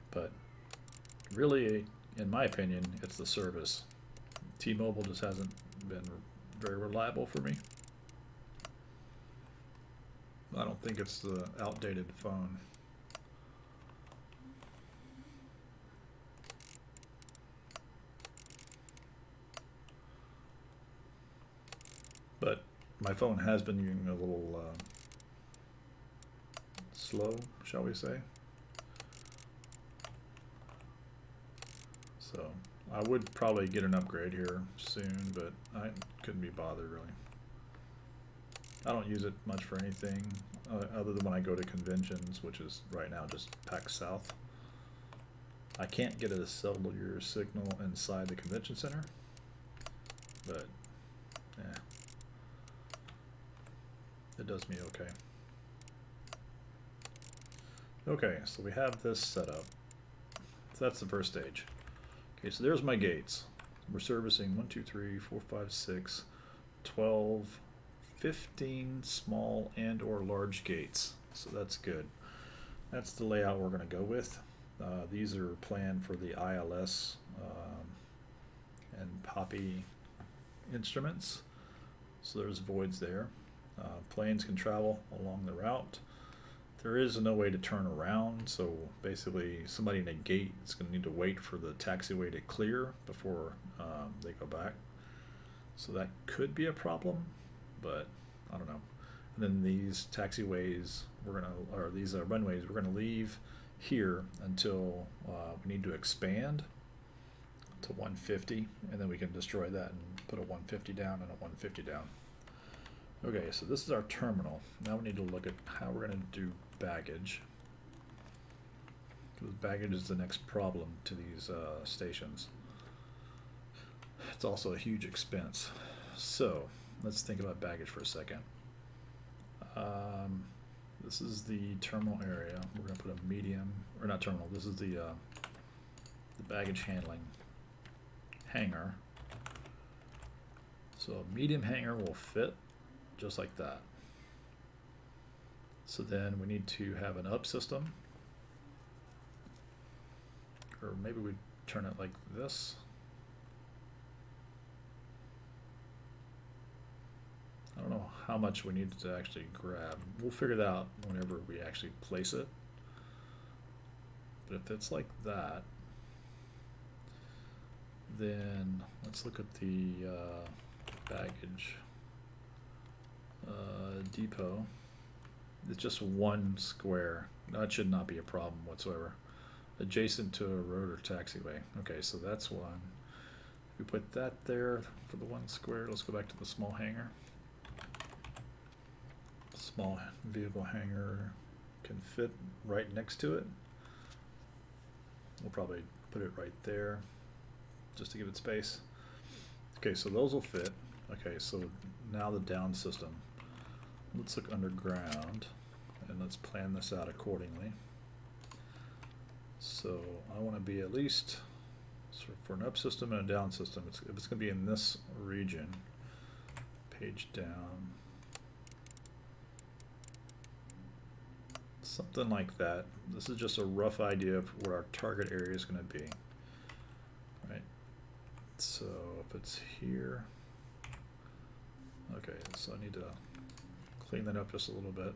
but really, in my opinion, it's the service. T-Mobile just hasn't been very reliable for me. I don't think it's the outdated phone. But my phone has been getting a little slow, shall we say. So I would probably get an upgrade here soon, but I couldn't be bothered really. I don't use it much for anything other than when I go to conventions, which is right now just PAX South. I can't get a cellular signal inside the convention center, but yeah, it does me okay. Okay, so we have this set up. So that's the first stage. Okay, so there's my gates. We're servicing 1, 2, 3, 4, 5, 6, 12, 15 small and or large gates. So that's good. That's the layout we're going to go with. These are planned for the ILS and Poppy instruments. So there's voids there. Planes can travel along the route. There is no way to turn around, so basically somebody in a gate is going to need to wait for the taxiway to clear before they go back. So that could be a problem, but I don't know. And then these taxiways, these runways, we're going to leave here until we need to expand to 150, and then we can destroy that and put a 150 down and a 150 down. Okay, so this is our terminal. Now we need to look at how we're going to do baggage. Because baggage is the next problem to these stations. It's also a huge expense. So let's think about baggage for a second. This is the terminal area. We're going to put a medium, or not terminal, this is the baggage handling hangar. So a medium hangar will fit just like that. So then we need to have an up system, or maybe we turn it like this. I don't know how much we need to actually grab. We'll figure that out whenever we actually place it. But if it's like that, then let's look at the baggage depot. It's just one square. That should not be a problem whatsoever. Adjacent to a road or taxiway. Okay, so that's one. If we put that there for the one square, let's go back to the small hangar. Small vehicle hangar can fit right next to it. We'll probably put it right there just to give it space. Okay, so those will fit. Okay, so now the down system. Let's look underground and let's plan this out accordingly. So I want to be at least, so for an up system and a down system, if it's going to be in this region, page down, something like that. This is just a rough idea of what our target area is going to be. Right. So if it's here, okay, so I need to clean that up just a little bit.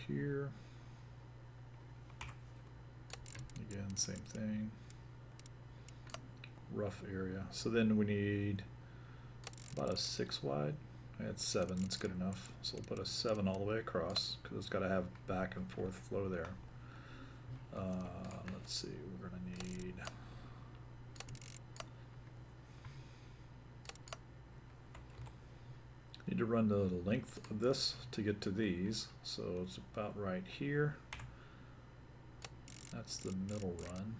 here. Again, same thing. Rough area. So then we need about a 6 wide. That's 7. That's good enough. So we'll put a 7 all the way across because it's got to have back and forth flow there. Let's see. We're going to need to run the length of this to get to these. So it's about right here. That's the middle run.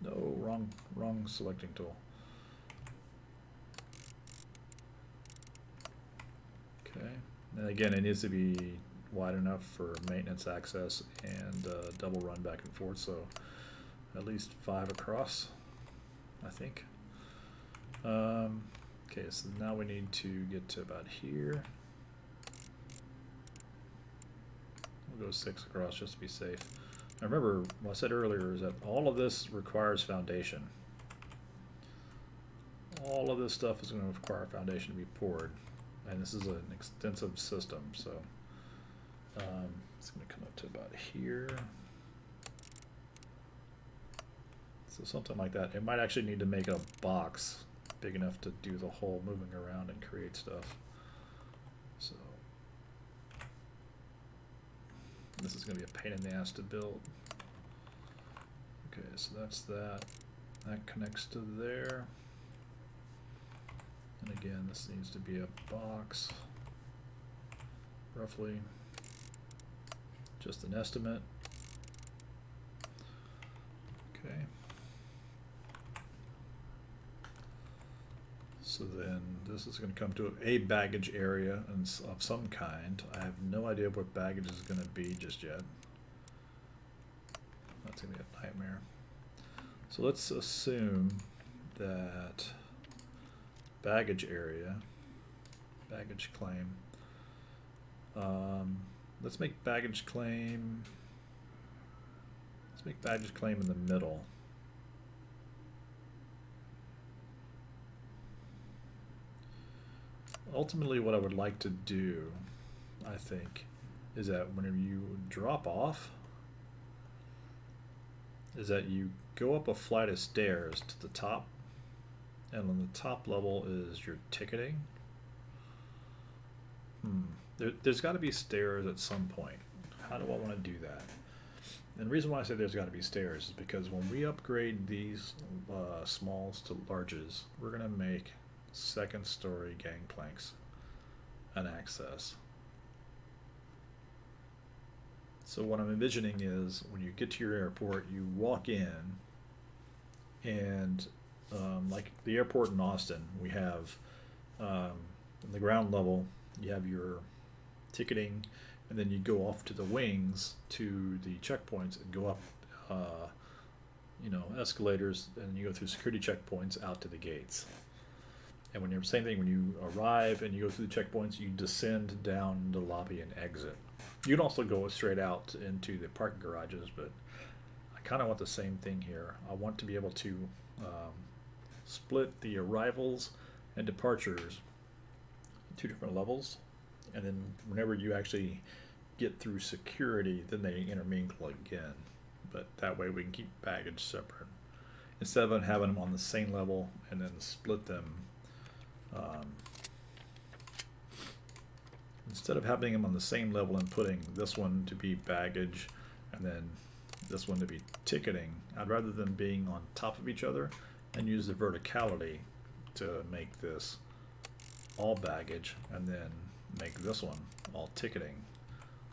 No, wrong selecting tool. Okay, and again, it needs to be wide enough for maintenance access and double run back and forth, so at least 5 across, I think. Okay, so now we need to get to about here. We'll go 6 across just to be safe. Now remember, what I said earlier is that all of this requires foundation. All of this stuff is going to require foundation to be poured. And this is an extensive system, so it's going to come up to about here. So something like that. It might actually need to make a box big enough to do the whole moving around and create stuff. So this is going to be a pain in the ass to build. Okay, so that's that. That connects to there. And again, this needs to be a box, roughly. Just an estimate. Okay. So then this is going to come to a baggage area of some kind. I have no idea what baggage is going to be just yet. That's going to be a nightmare. So let's assume that baggage area, baggage claim. Let's make baggage claim. Let's make baggage claim in the middle. Ultimately, what I would like to do, I think, is that whenever you drop off, is that you go up a flight of stairs to the top, and on the top level is your ticketing. There's got to be stairs at some point. How do I want to do that? And the reason why I say there's got to be stairs is because when we upgrade these smalls to larges, we're going to make second story gangplanks and access. So what I'm envisioning is when you get to your airport, you walk in, and like the airport in Austin, we have on the ground level, you have your ticketing, and then you go off to the wings to the checkpoints and go up escalators, and you go through security checkpoints out to the gates. And when you're same thing, when you arrive and you go through the checkpoints, you descend down the lobby and exit. You can also go straight out into the parking garages, but I kind of want the same thing here. I want to be able to split the arrivals and departures 2 different levels, and then whenever you actually get through security, then they intermingle again. But that way we can keep baggage separate instead of having them on the same level and then split them. Instead of having them on the same level and putting this one to be baggage and then this one to be ticketing, I'd rather them being on top of each other and use the verticality to make this all baggage and then make this one all ticketing.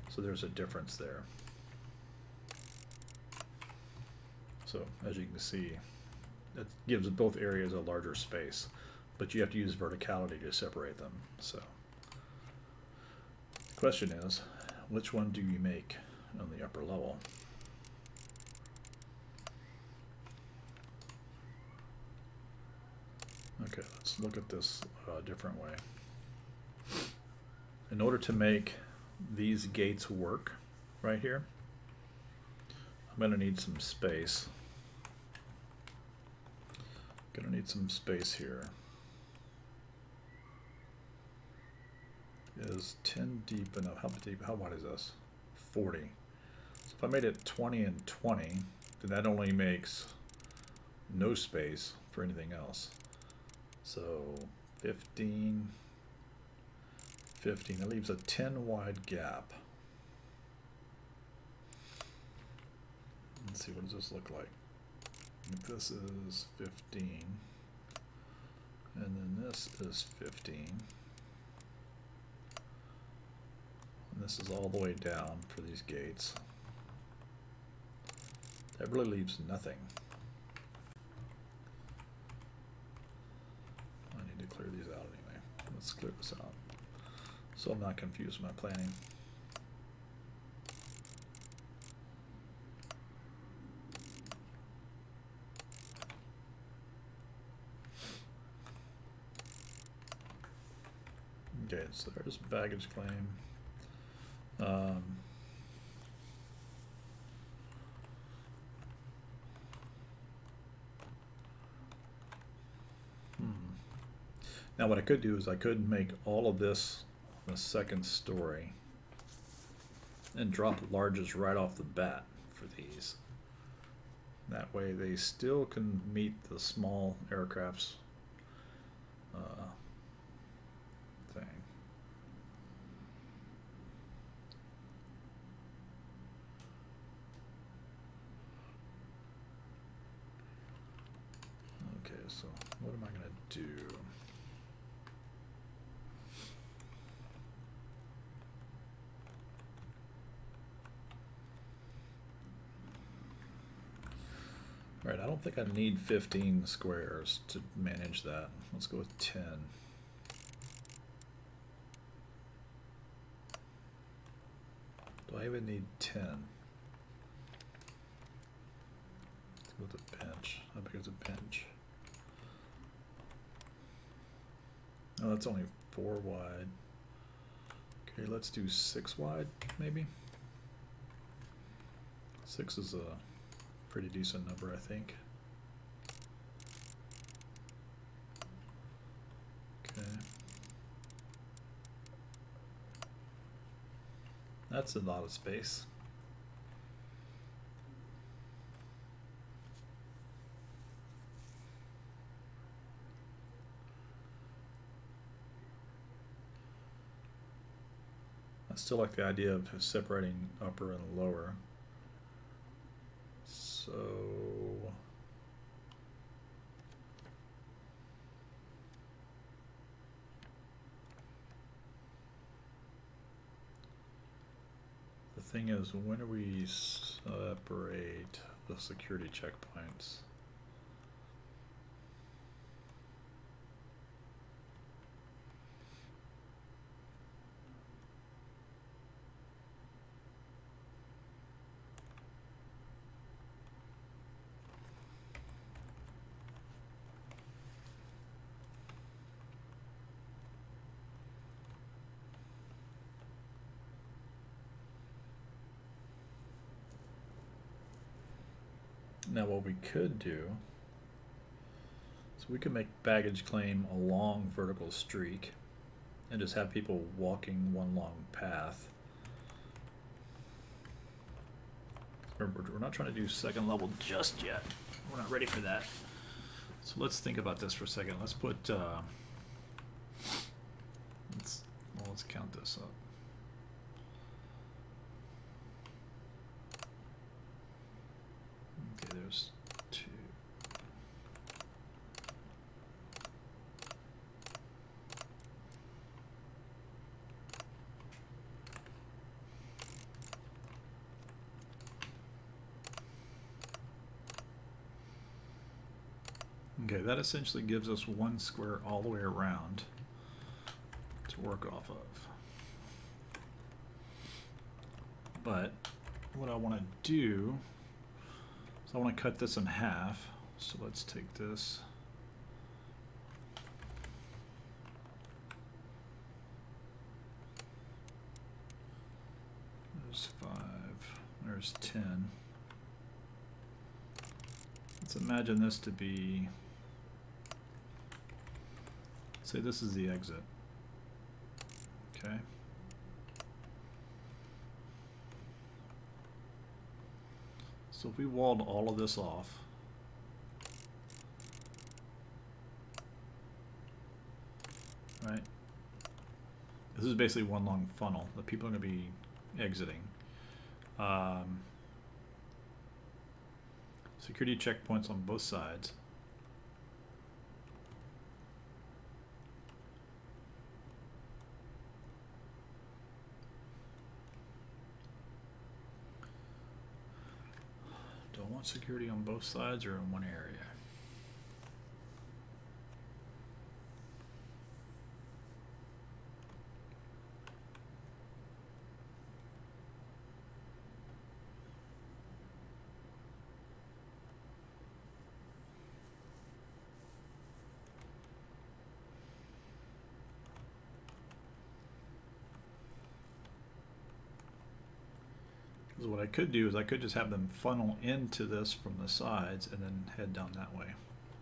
So there's a difference there. So as you can see, it gives both areas a larger space, but you have to use verticality to separate them. So the question is, which one do you make on the upper level? Okay, let's look at this a different way. In order to make these gates work right here, I'm going to need some space. Going to need some space here. Is 10 deep enough? How deep? How wide is this? 40. So if I made it 20 and 20, then that only makes no space for anything else. So 15, 15, that leaves a 10 wide gap. Let's see, what does this look like? If this is 15, and then this is 15, and this is all the way down for these gates, that really leaves nothing. I need to clear these out anyway. Let's clear this out so I'm not confused with my planning. Okay, so there's baggage claim. Now what I could do is I could make all of this the second story and drop larges right off the bat for these. That way they still can meet the small aircraft's thing. Okay, so what am I going to do? Right, I don't think I need 15 squares to manage that. Let's go with 10. Do I even need 10? Let's go with a bench. How big is a bench? Oh, that's only 4 wide. Okay, let's do 6 wide, maybe. 6 is a pretty decent number, I think. Okay. That's a lot of space. I still like the idea of separating upper and lower. So the thing is, when do we separate the security checkpoints? Now what we could do is we could make baggage claim a long vertical streak and just have people walking one long path. Remember, we're not trying to do second level just yet. We're not ready for that. So let's think about this for a second. Let's put let's count this up. Okay, there's 2. Okay, that essentially gives us 1 square all the way around to work off of. But what I want to do is I want to cut this in half. So let's take this. There's 5. There's 10. Let's imagine this to be, say this is the exit. Okay. So if we walled all of this off, right? This is basically one long funnel that people are going to be exiting. Security checkpoints on both sides. Don't want security on both sides or in one area. Because what I could do is I could just have them funnel into this from the sides and then head down that way.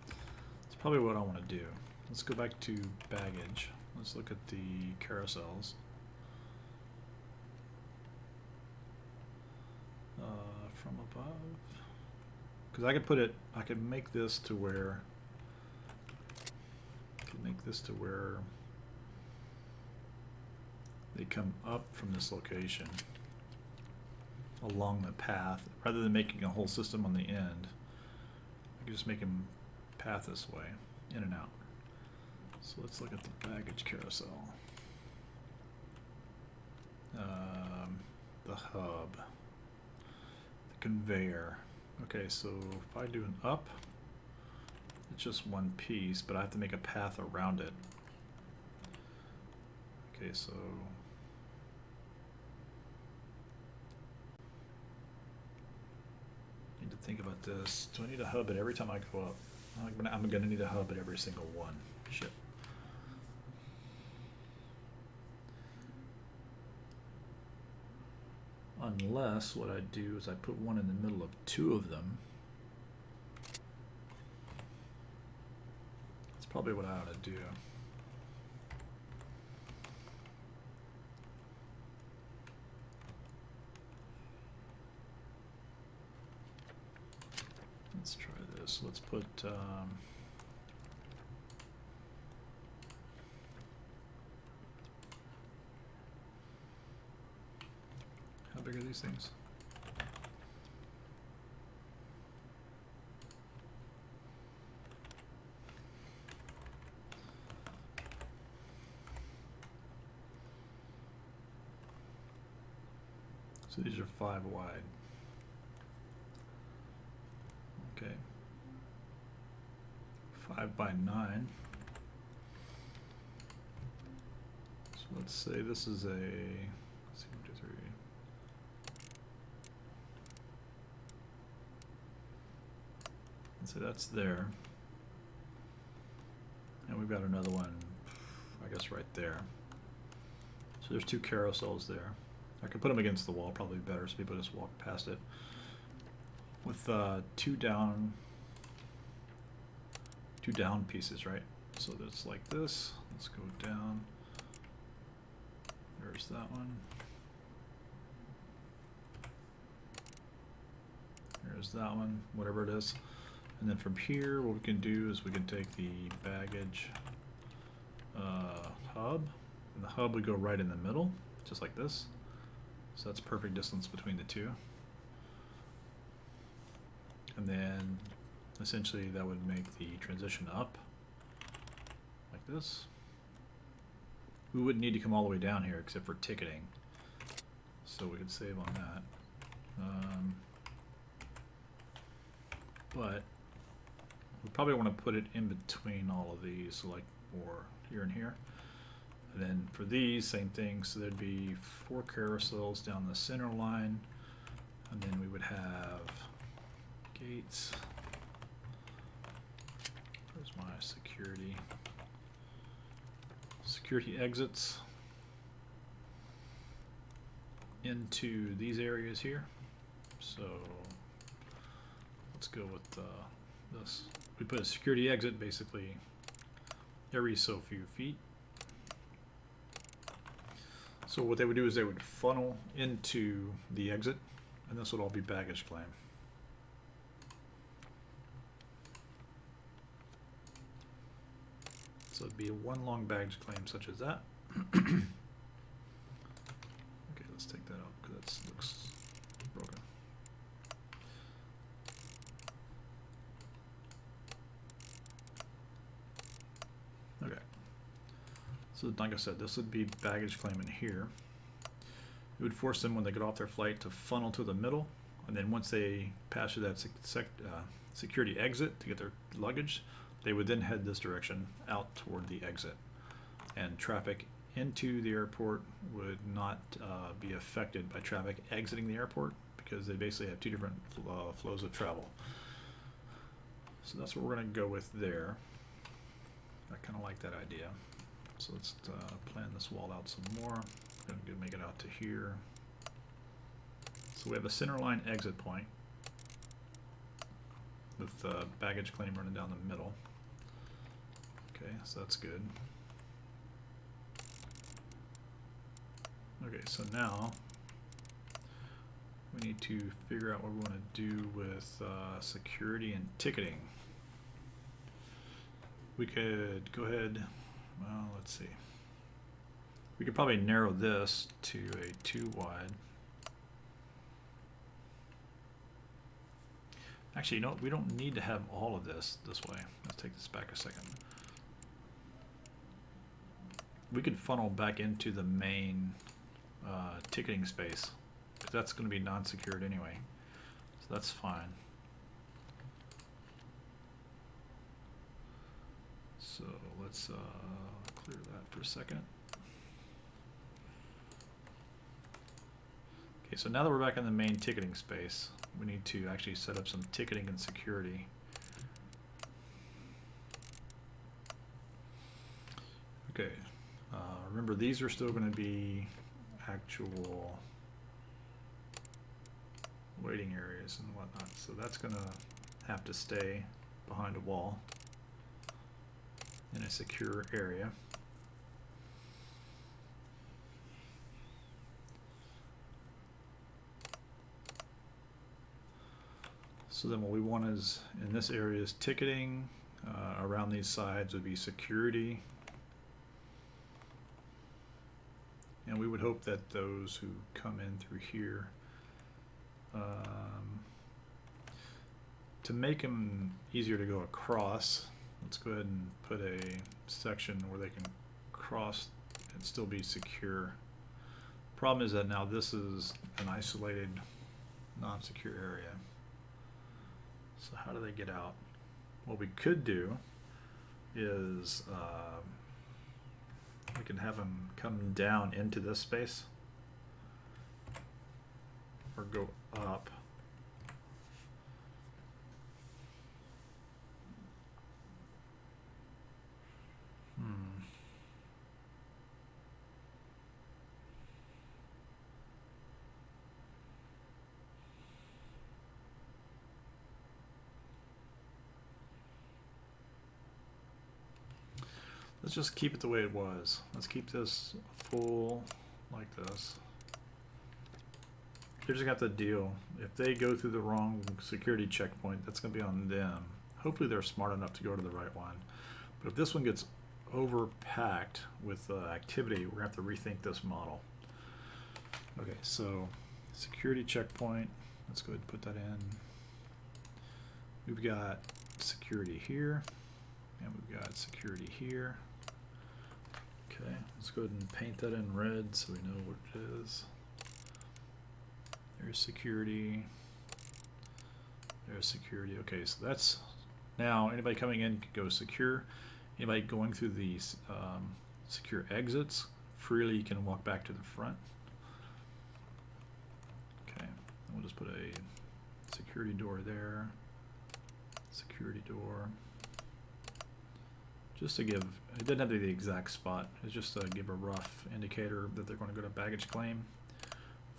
That's probably what I want to do. Let's go back to baggage. Let's look at the carousels. From above. Because I could put it, I could make this to where, they come up from this location along the path, rather than making a whole system on the end. I could just make them path this way, in and out. So let's look at the baggage carousel. The hub, the conveyor. Okay, so if I do an up, it's just one piece, but I have to make a path around it. Okay, so need to think about this. Do I need a hub at every time I go up? I'm gonna need a hub at every single one. Shit. Unless what I do is I put one in the middle of two of them. That's probably what I ought to do. Let's try this. Let's put how big are these things? So these are 5 wide. Okay. 5 by 9. So let's say this is a, let's see, 1, 2, 3. Let's say that's there. And we've got another one, I guess, right there. So there's 2 carousels there. I could put them against the wall, probably better, so people just walk past it. With 2 down pieces, right? So that's like this. Let's go down. There's that one. There's that one, whatever it is. And then from here, what we can do is we can take the baggage hub, and the hub would go right in the middle, just like this. So that's perfect distance between the two. And then essentially that would make the transition up like this. We wouldn't need to come all the way down here except for ticketing. So we could save on that. But we probably want to put it in between all of these, so like more here and here. And then for these, same thing. So there'd be 4 carousels down the center line, and then we would have gates. Where's my security? Security exits into these areas here. So let's go with this. We put a security exit basically every so few feet. So what they would do is they would funnel into the exit, and this would all be baggage claim. So it'd be one long baggage claim such as that. Okay, let's take that out because that looks broken. Okay. So like I said, this would be baggage claim in here. It would force them when they get off their flight to funnel to the middle, and then once they pass through that security exit to get their luggage, they would then head this direction out toward the exit. And traffic into the airport would not be affected by traffic exiting the airport because they basically have two different flows of travel. So that's what we're going to go with there. I kind of like that idea. So let's plan this wall out some more. I'm going to make it out to here. So we have a centerline exit point with baggage claim running down the middle. Okay, so that's good. Okay, so now we need to figure out what we want to do with security and ticketing. We could go ahead, well, let's see. We could probably narrow this to a 2 wide. Actually, you know what? We don't need to have all of this way. Let's take this back a second. We could funnel back into the main ticketing space because that's going to be non-secured anyway. So that's fine. So let's clear that for a second. Okay, so now that we're back in the main ticketing space, we need to actually set up some ticketing and security. Okay, remember these are still going to be actual waiting areas and whatnot, so that's going to have to stay behind a wall in a secure area. So then what we want is, in this area is ticketing, around these sides would be security, and we would hope that those who come in through here, to make them easier to go across, let's go ahead and put a section where they can cross and still be secure. Problem is that now this is an isolated, non-secure area. So how do they get out? What we could do is we can have them come down into this space or go up. Let's just keep it the way it was. Let's keep this full like this. They're just gonna have to deal. If they go through the wrong security checkpoint, that's gonna be on them. Hopefully they're smart enough to go to the right one. But if this one gets overpacked with activity, we're gonna have to rethink this model. Okay, so security checkpoint, let's go ahead and put that in. We've got security here, and we've got security here. Okay, let's go ahead and paint that in red so we know what it is. There's security. There's security. Okay, so that's now anybody coming in can go secure. Anybody going through these secure exits freely can walk back to the front. Okay, and we'll just put a security door there. Security door. Just to give, it doesn't have to be the exact spot. It's just to give a rough indicator that they're going to go to baggage claim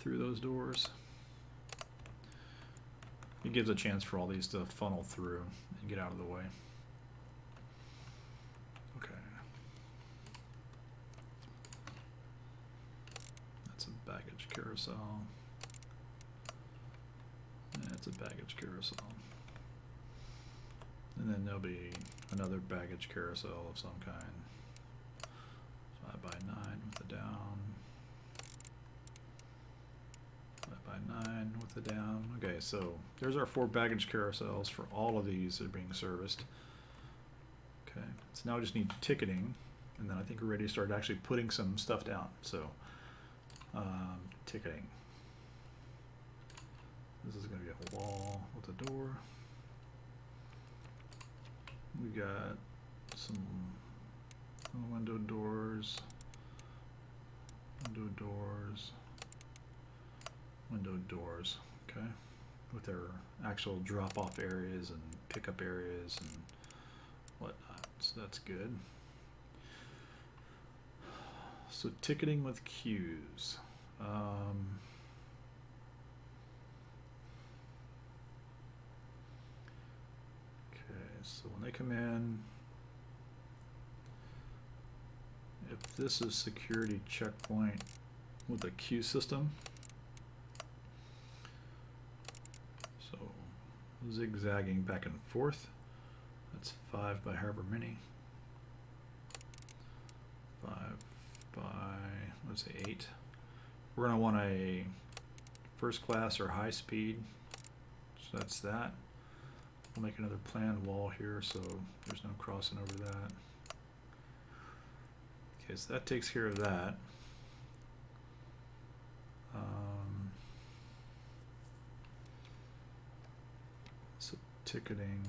through those doors. It gives a chance for all these to funnel through and get out of the way. Okay. That's a baggage carousel. That's a baggage carousel. And then there'll be another baggage carousel of some kind. 5 by 9 with a down. 5 by 9 with a down. Okay, so there's our 4 baggage carousels for all of these that are being serviced. Okay, so now we just need ticketing, and then I think we're ready to start actually putting some stuff down. So ticketing. This is going to be a wall with a door. We got some window doors, window doors, okay, with their actual drop-off areas and pickup areas and whatnot, so that's good. So ticketing with queues. So when they come in, if this is security checkpoint with a queue system, so zigzagging back and forth, that's 5 by however many, 5 by, let's say 8. We're going to want a first class or high speed, so that's that. We'll make another planned wall here so there's no crossing over that. Okay, so that takes care of that. So ticketing.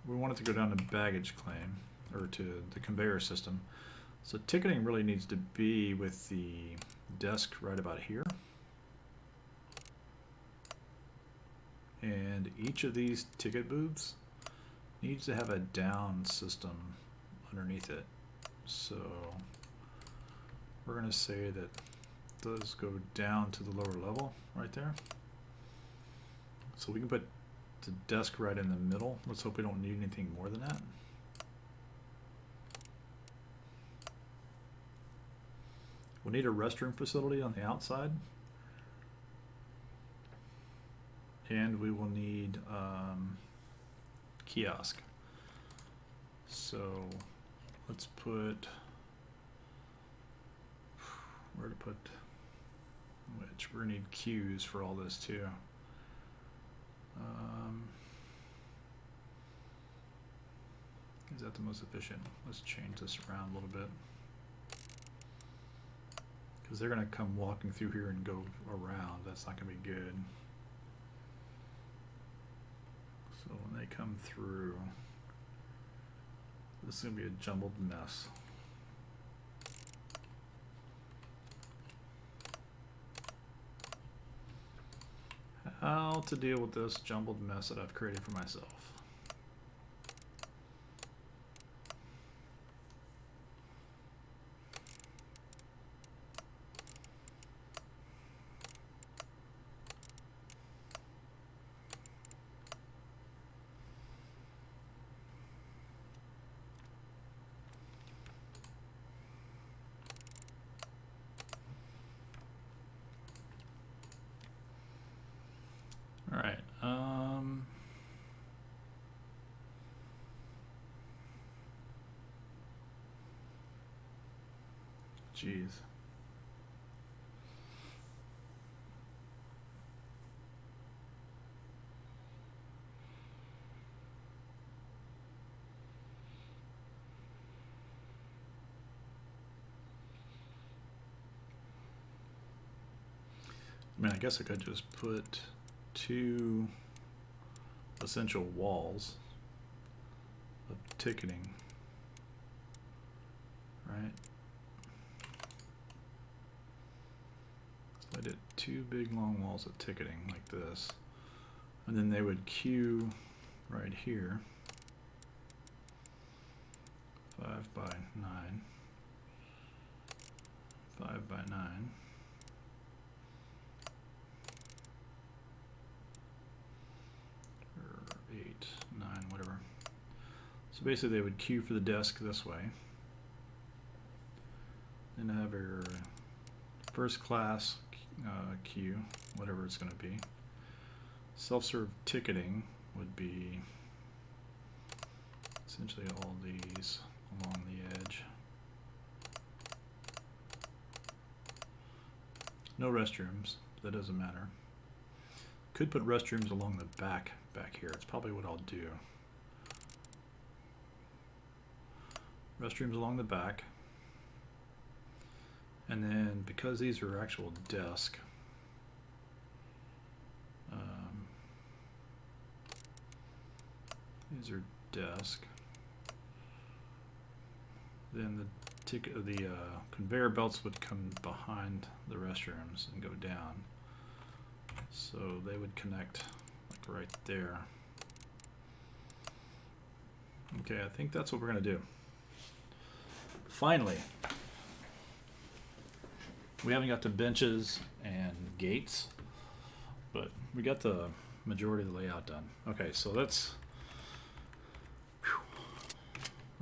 We want it to go down to baggage claim, or to the conveyor system. So ticketing really needs to be with the desk right about here. And each of these ticket booths needs to have a down system underneath it. So we're going to say that those go down to the lower level right there. So we can put the desk right in the middle. Let's hope we don't need anything more than that. We'll need a restroom facility on the outside. And we will need kiosk. So let's put, where to put which? We're gonna need queues for all this too. Is that the most efficient? Let's change this around a little bit, because they're gonna come walking through here and go around. That's not gonna be good. So when they come through, this is going to be a jumbled mess. How to deal with this jumbled mess that I've created for myself. All right. Jeez. I mean, I guess I could just put 2 essential walls of ticketing, right? So I did 2 big long walls of ticketing like this, and then they would queue right here, 5 by 9, 5 by 9. So basically they would queue for the desk this way. Then have your first class queue, whatever it's going to be. Self-serve ticketing would be essentially all these along the edge. No restrooms, that doesn't matter. Could put restrooms along the back here. It's probably what I'll do. Restrooms along the back. And then because these are actual desk, these are desk, then the conveyor belts would come behind the restrooms and go down. So they would connect like right there. Okay, I think that's what we're going to do. Finally, we haven't got to benches and gates, but we got the majority of the layout done. Okay, so let's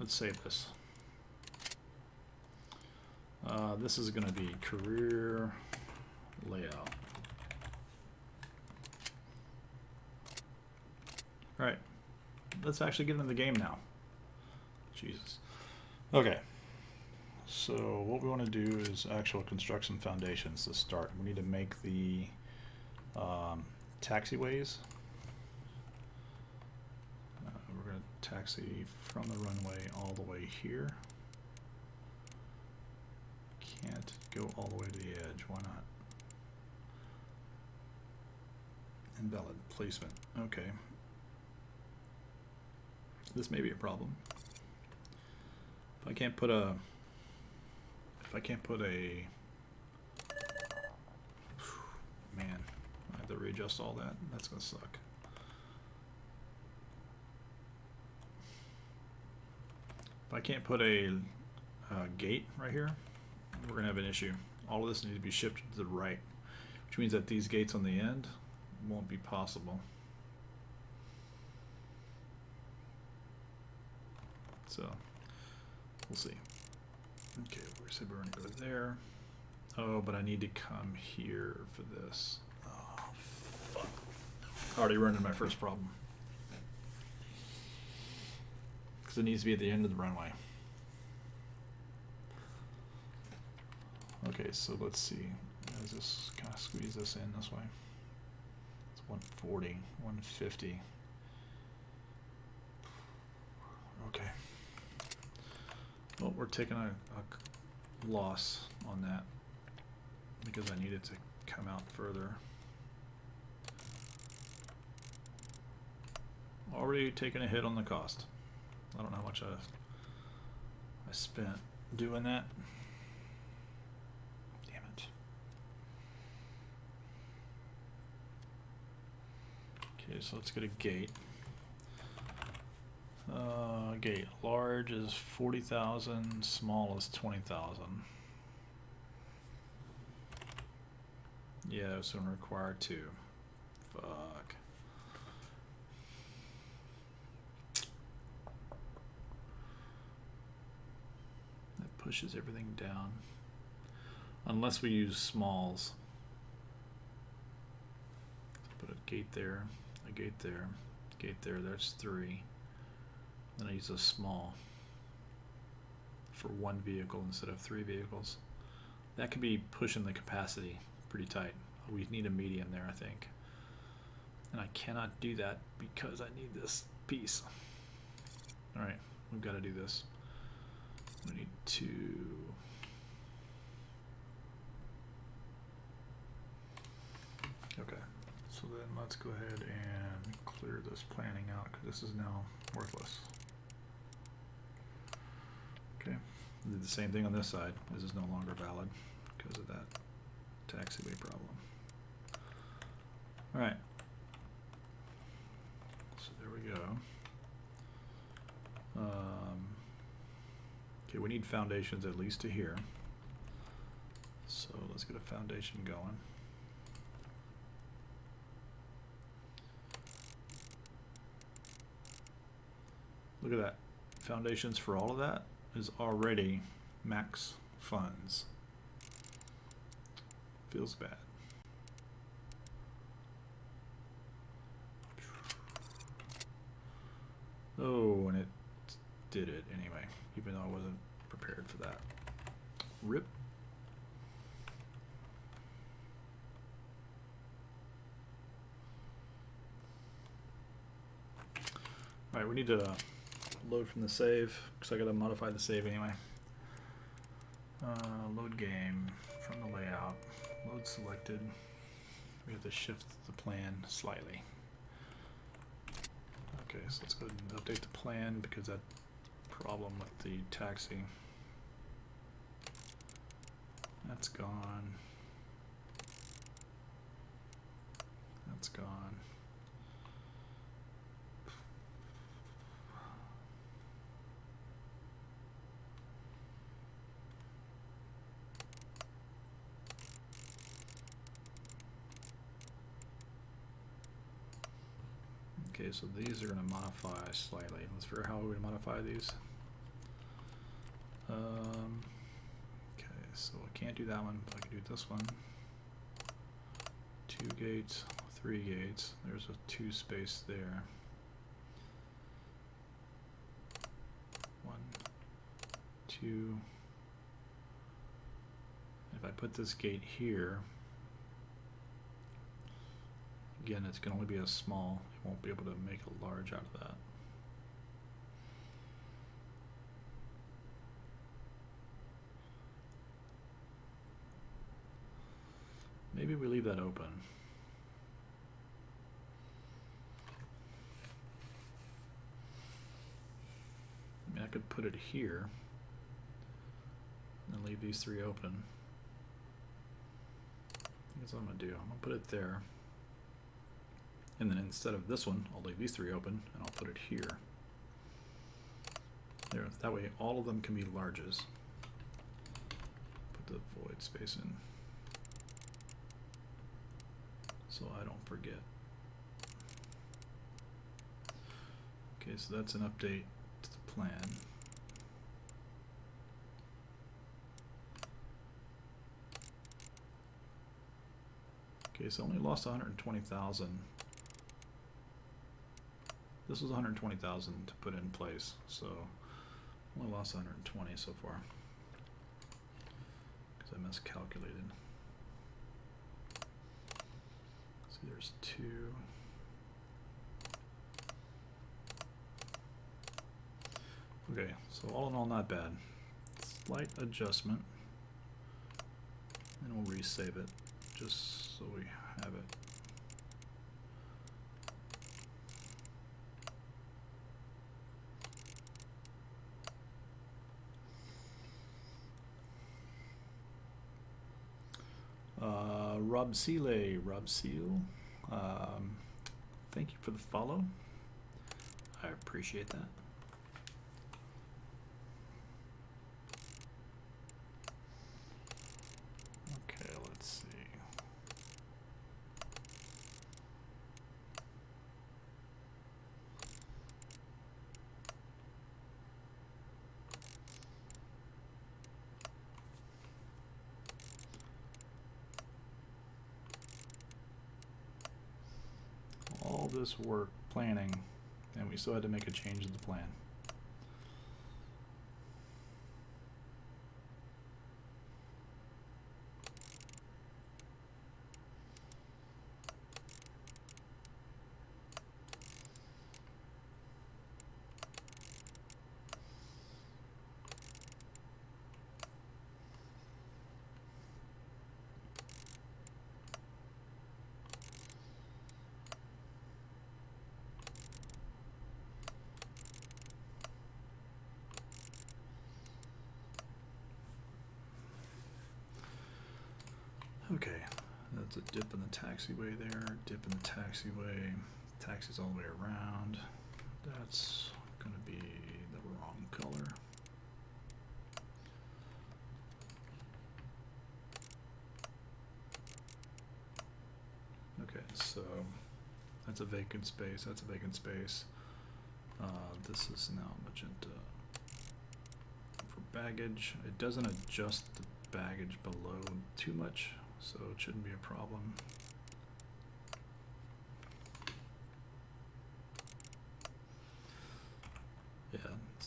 save this. This is going to be career layout. All right, let's actually get into the game now. Jesus. Okay, so what we want to do is actual construction foundations to start. We need to make the taxiways. We're going to taxi from the runway all the way here. Can't go all the way to the edge. Why not? Invalid placement. Okay. This may be a problem. If I can't put a man, I have to readjust all that. That's gonna suck. If I can't put a gate right here, we're gonna have an issue. All of this needs to be shifted to the right, which means that these gates on the end won't be possible. So we'll see. Okay, we said we're gonna go there. Oh, but I need to come here for this. Oh, fuck. Already run into my first problem. Because it needs to be at the end of the runway. Okay, so let's see. Let's just kind of squeeze this in this way. It's 140, 150. Okay. Well, we're taking a loss on that because I need it to come out further. Already taking a hit on the cost. I don't know how much I spent doing that. Damn it. Okay, so let's get a gate. Gate large is 40,000, small is 20,000. Yeah, it's gonna require 2. Fuck. That pushes everything down. Unless we use smalls. Put a gate there, a gate there, gate there, that's 3. Then I use a small for 1 vehicle instead of 3 vehicles. That could be pushing the capacity pretty tight. We need a medium there, I think. And I cannot do that because I need this piece. Alright, we've got to do this. We need 2. Okay, so then let's go ahead and clear this planning out because this is now worthless. Okay, did the same thing on this side. This is no longer valid because of that taxiway problem. All right, so there we go. Okay, we need foundations at least to here. So let's get a foundation going. Look at that. Foundations for all of that is already max funds. Feels bad. Oh, and it did it anyway, even though I wasn't prepared for that. Rip. All right, we need to load from the save, because I got to modify the save anyway. Load game from the layout. Load selected. We have to shift the plan slightly. Okay, so let's go ahead and update the plan because that problem with the taxi. That's gone. That's gone. Okay, so these are going to modify slightly. Let's figure out how we would modify these. Okay, so I can't do that one, but I can do this one. 2 gates, 3 gates. There's a 2 space there. 1, 2. If I put this gate here, again, it's going to only be a small. It won't be able to make a large out of that. Maybe we leave that open. I mean, I could put it here and leave these 3 open. That's what I'm going to do. I'm going to put it there. And then instead of this one, I'll leave these 3 open and I'll put it here. There, that way all of them can be larges. Put the void space in so I don't forget. Okay, so that's an update to the plan. Okay, so I only lost 120,000. This was 120,000 to put in place, so only lost 120 so far because I miscalculated. See, there's 2. Okay, so all in all, not bad. Slight adjustment, and we'll resave it just so we have it. Rob Seal, thank you for the follow. I appreciate that. Okay, let's see. All this work planning, and we still had to make a change in the plan. Okay, that's a dip in the taxiway there, dip in the taxiway, taxis all the way around. That's going to be the wrong color. Okay, so that's a vacant space, that's a vacant space. This is now magenta. For baggage, it doesn't adjust the baggage below too much, so it shouldn't be a problem.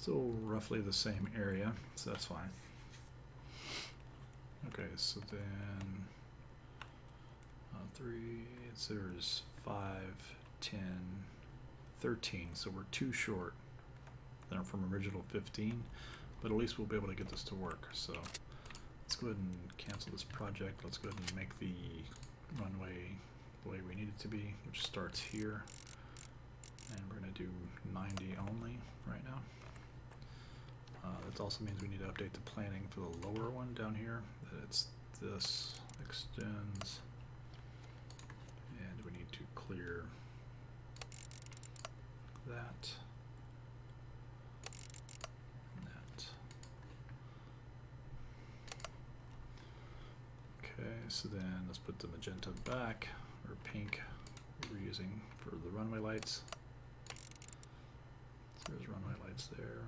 Still roughly the same area, so that's fine. Okay, so then 3, so there's 5, 10, 13, so we're 2 short from original 15, but at least we'll be able to get this to work. So let's go ahead and cancel this project. Let's go ahead and make the runway the way we need it to be, which starts here, and we're going to do 90 only right now. That also means we need to update the planning for the lower one down here, that it's this extends, and we need to clear that and that. Okay, so then let's put the magenta back, or pink we're using for the runway lights. So there's runway lights there.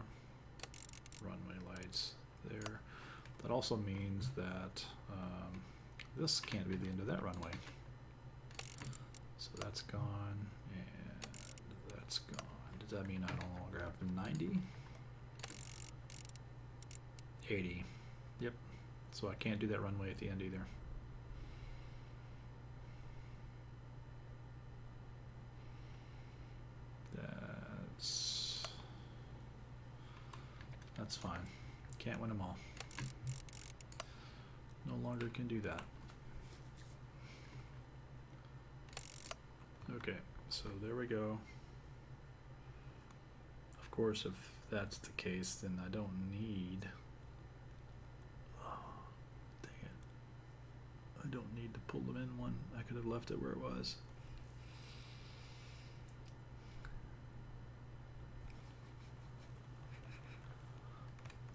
Runway lights there. That also means that this can't be the end of that runway. So that's gone, and that's gone. Does that mean I no longer have 90? 80. Yep. So I can't do that runway at the end either. That's fine. Can't win them all. No longer can do that. Okay, so there we go. Of course, if that's the case, then I don't need... Oh, dang it. I don't need to pull them in one. I could have left it where it was.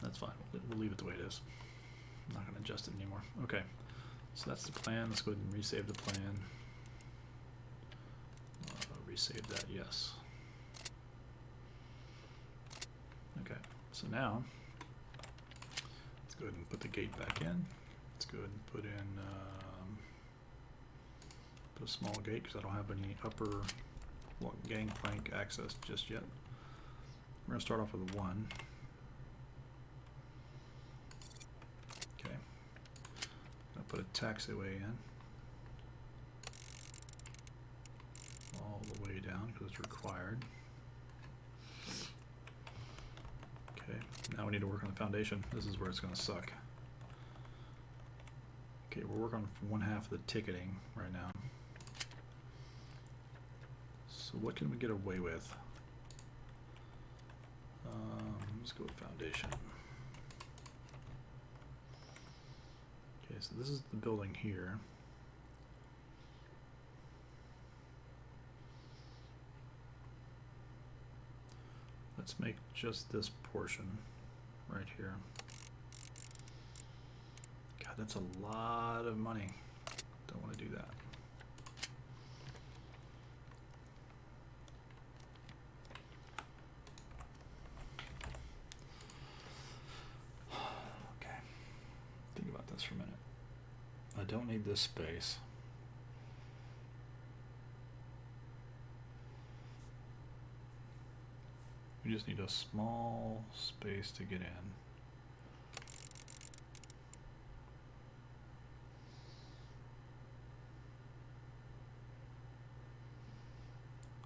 That's fine. We'll leave it the way it is. I'm not going to adjust it anymore. Okay, so that's the plan. Let's go ahead and resave the plan. Resave that, yes. Okay, so now let's go ahead and put the gate back in. Let's go ahead and put in put a small gate because I don't have any upper gangplank access just yet. We're going to start off with a 1. Put a taxiway in all the way down because it's required. Okay, now we need to work on the foundation. This is where it's going to suck. Okay, we're working on 1/2 of the ticketing right now. So what can we get away with? Let's go with foundation. Okay, so this is the building here. Let's make just this portion right here. God, that's a lot of money. Don't want to do that. Okay, think about this for a minute. I don't need this space. We just need a small space to get in.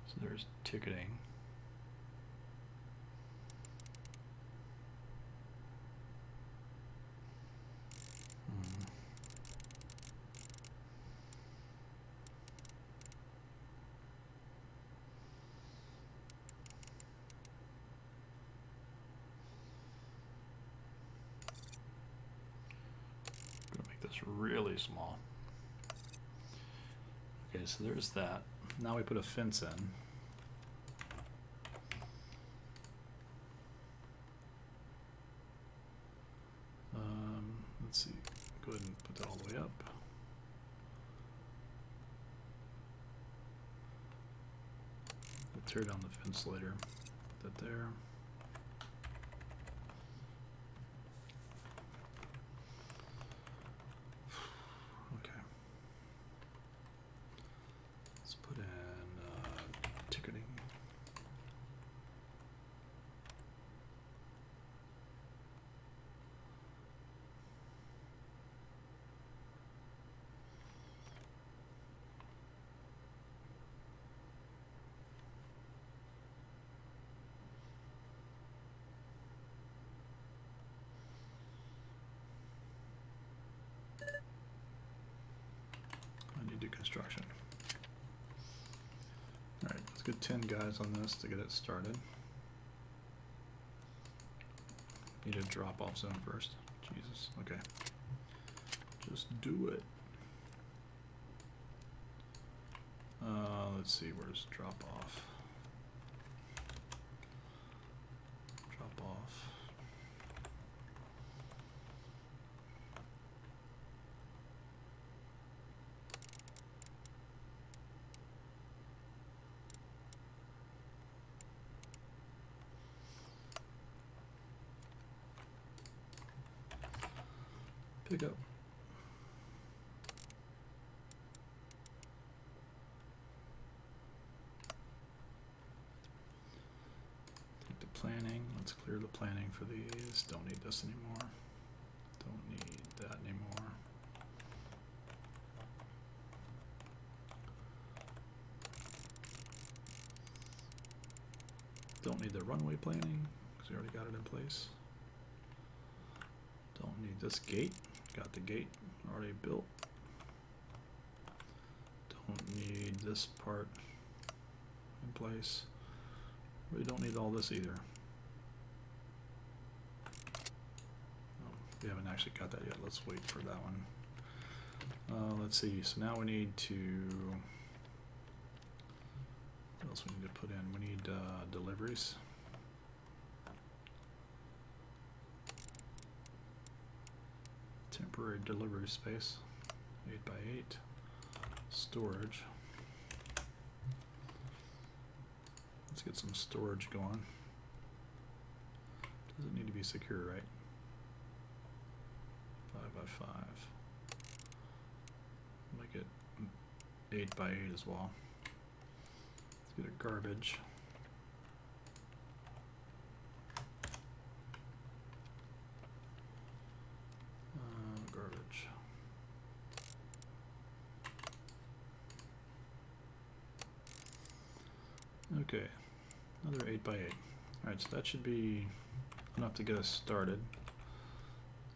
So there's ticketing. Really small. Okay, so there's that. Now we put a fence in. Let's see. Go ahead and put that all the way up. We'll tear down the fence later. Put that there. construction. Alright, let's get 10 guys on this to get it started. Need a drop-off zone first. Jesus, okay. Just do it. Let's see, where's drop-off? Drop-off. Pick up. Take the planning. Let's clear the planning for these. Don't need this anymore. Don't need that anymore. Don't need the runway planning because we already got it in place. Don't need this gate. Got the gate already built. Don't need this part in place. We don't need all this either. Oh, we haven't actually got that yet. Let's wait for that one. Let's see. So now we need to. What else we need to put in? We need deliveries. Temporary delivery space, 8x8, storage. Let's get some storage going. Doesn't need to be secure, right? 5x5. Make it 8x8 as well. Let's get a garbage. Okay, another 8x8. Alright, so that should be enough to get us started.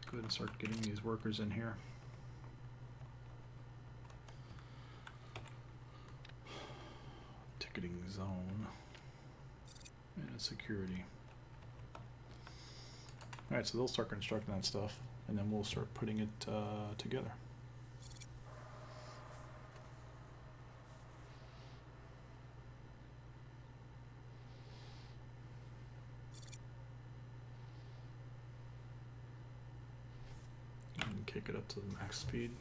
Go ahead and start getting these workers in here. Ticketing zone and a security. Alright, so they'll start constructing that stuff and then we'll start putting it together. Kick it up to the max speed.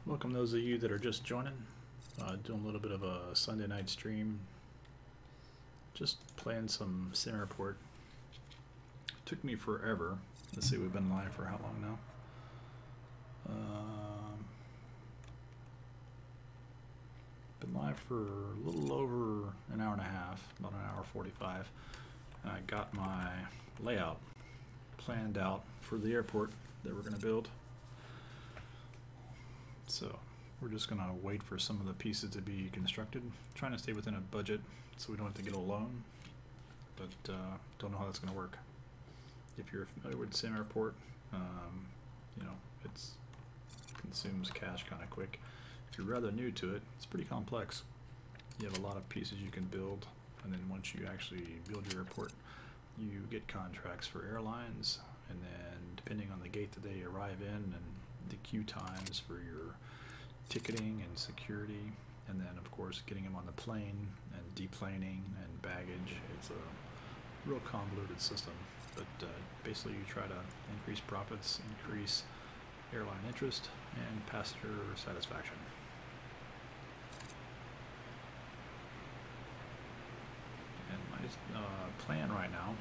Welcome those of you that are just joining. Doing a little bit of a Sunday night stream. Just playing some SIMAirport. Took me forever. Let's see, we've been live for how long now? Been live for a little over an hour and a half, about an hour 45. And I got my layout planned out for the airport that we're going to build. So we're just going to wait for some of the pieces to be constructed. Trying to stay within a budget so we don't have to get a loan, but don't know how that's going to work. If you're familiar with SIMAirport, you know, it consumes cash kind of quick. If you're rather new to it, it's pretty complex. You have a lot of pieces you can build, and then once you actually build your airport, you get contracts for airlines, and then depending on the gate that they arrive in and the queue times for your ticketing and security, and then of course getting them on the plane and deplaning and baggage. It's a real convoluted system, but basically you try to increase profits, increase airline interest, and passenger satisfaction. And my plan right now,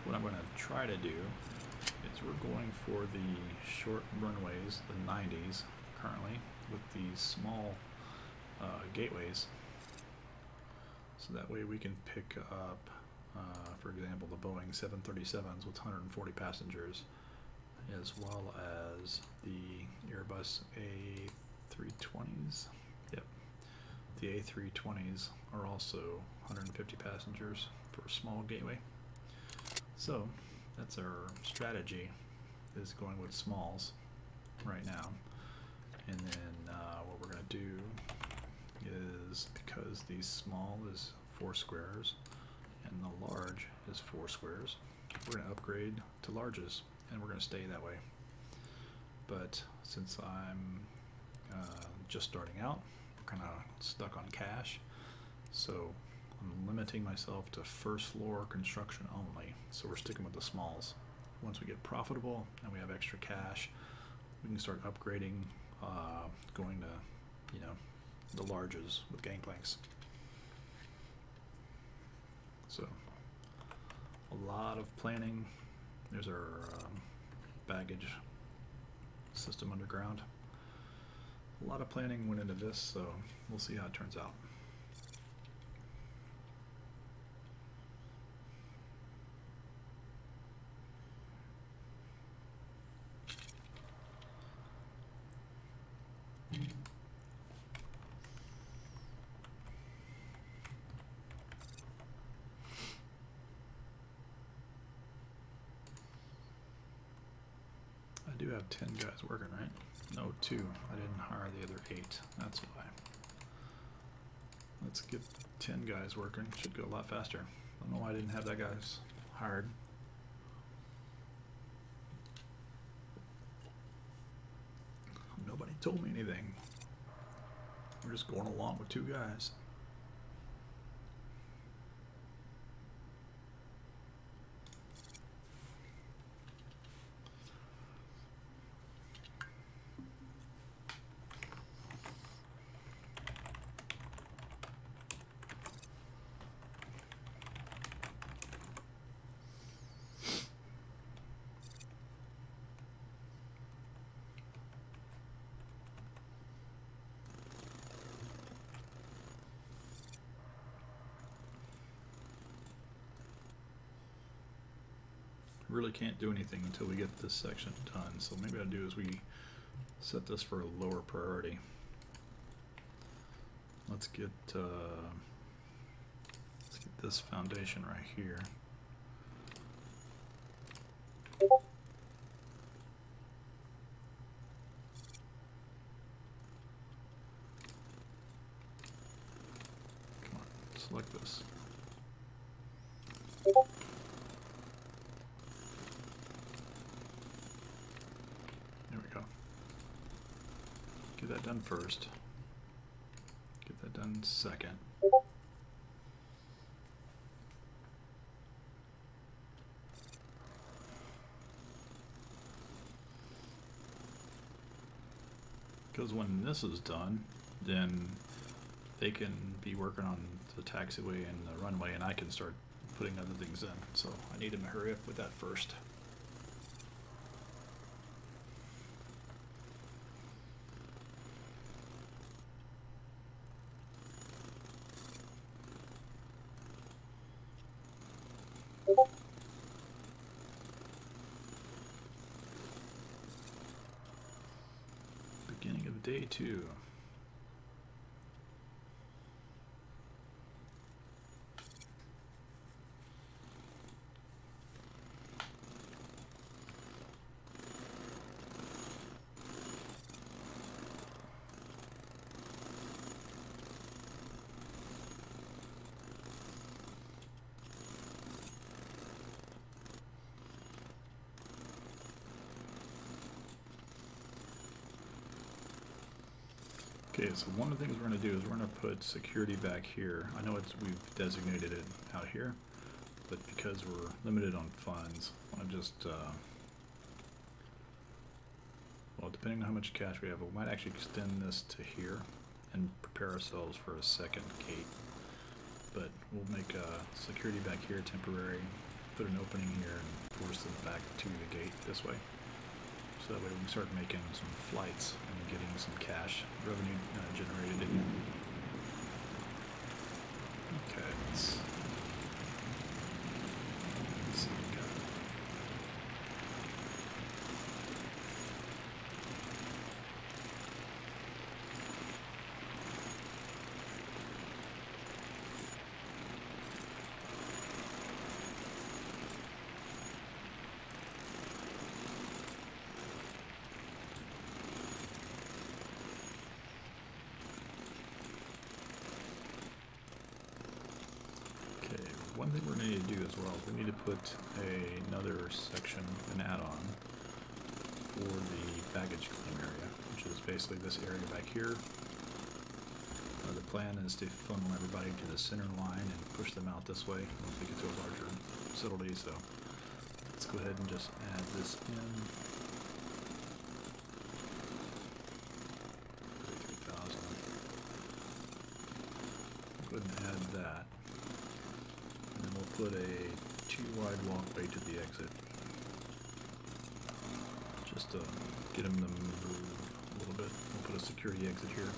what I'm going to try to do is we're going for the short runways, the 90s currently, with these small gateways, so that way we can pick up, for example, the Boeing 737s with 140 passengers, as well as the Airbus A320s. Yep, the A320s are also 150 passengers for a small gateway. So that's our strategy, is going with smalls right now. And then what we're going to do is, because the small is 4 squares and the large is 4 squares, we're going to upgrade to larges, and we're going to stay that way. But since I'm just starting out, we're kind of stuck on cash, so I'm limiting myself to first floor construction only. So we're sticking with the smalls. Once we get profitable and we have extra cash, we can start upgrading, going to, you know, the larges with gangplanks. So a lot of planning. There's our baggage system underground. A lot of planning went into this, so we'll see how it turns out. I do have 10 guys working, right? No, 2. I didn't hire the other 8. That's why. Let's get 10 guys working. Should go a lot faster. I don't know why I didn't have that guys hired. Nobody told me anything. We're just going along with 2 guys. Really can't do anything until we get this section done, so maybe what I'll do is we set this for a lower priority. Let's get this foundation right here. Come on, select this. Get that done first. Get that done second. Because when this is done, then they can be working on the taxiway and the runway, and I can start putting other things in. So I need to hurry up with that first. Beginning of day 2. Okay, so one of the things we're going to do is we're going to put security back here. I know we've designated it out here, but because we're limited on funds, I want to just, well, depending on how much cash we have, we might actually extend this to here and prepare ourselves for a second gate. But we'll make security back here temporary, put an opening here, and force them back to the gate this way. So that way we can start making some flights and getting some cash revenue generated again. Okay, let's see what we got. one thing we're going to need to do as well is we need to put another section, an add-on, for the baggage claim area, which is basically this area back here. The plan is to funnel everybody to the center line and push them out this way once we get to a larger facility. So let's go ahead and just add this in. 33,000. Go ahead and add that. And then we'll put a 2-wide walkway to the exit. Just to get them to move a little bit. We'll put a security exit here.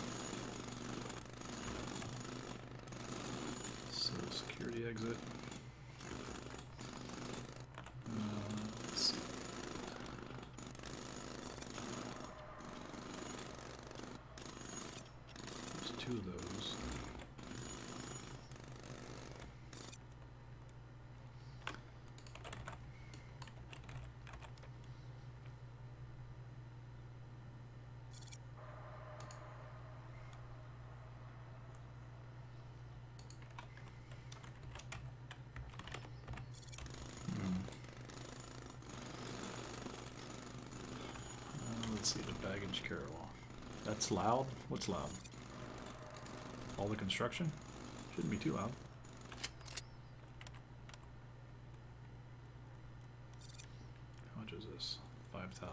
So security exit. Let's see. There's 2 of those. Let's see, the baggage carousel. That's loud? What's loud? All the construction? Shouldn't be too loud. How much is this? 5,000.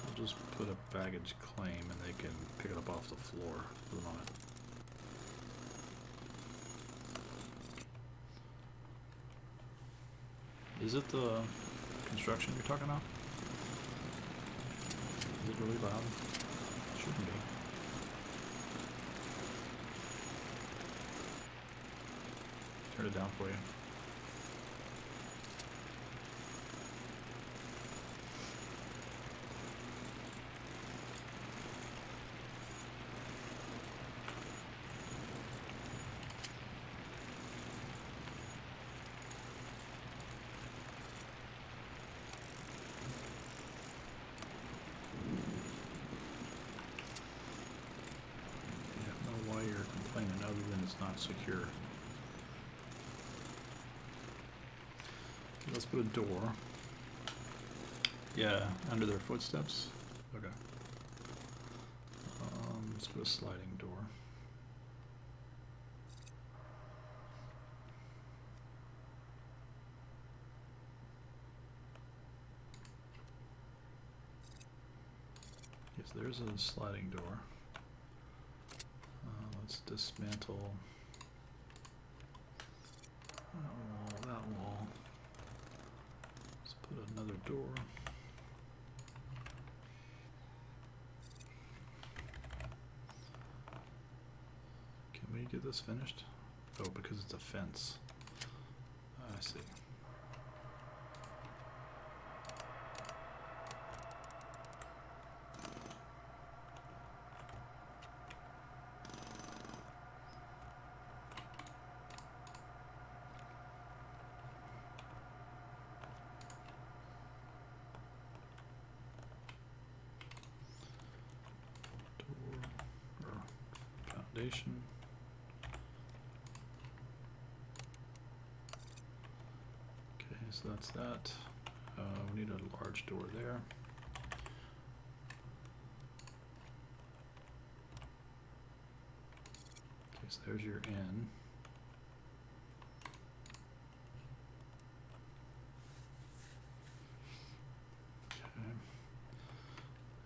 I'll just put a baggage claim and they can pick it up off the floor for the moment. Is it the construction you're talking about? Is it really loud? Shouldn't be. Turn it down for you. Other than it's not secure. Let's put a door. Yeah, under their footsteps. Okay. Let's put a sliding door. Yes, there's a sliding door. Let's dismantle that wall. Let's put another door. Can we get this finished? Oh, because it's a fence. I see. Foundation. Okay, so that's that. We need a large door there. Okay, so there's your in. Okay.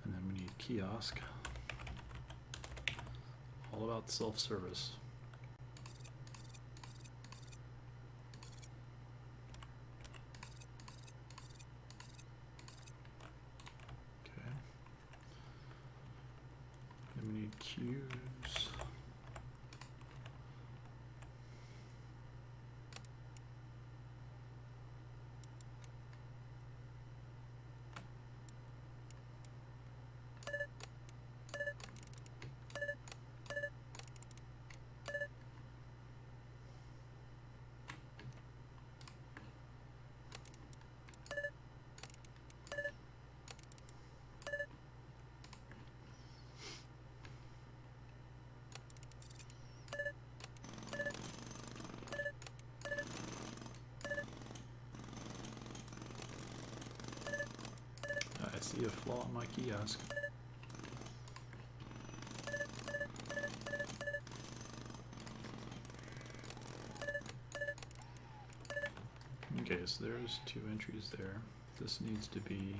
And then we need kiosk. All about self-service. Okay. Then we need queues. see a flaw in my kiosk. Okay, so there's 2 entries there. This needs to be.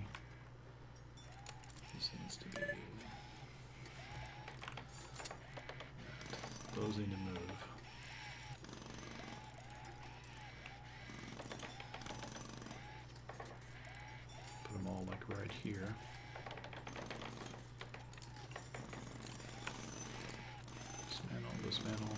Those need to move. Put them all like right here. Dismantle.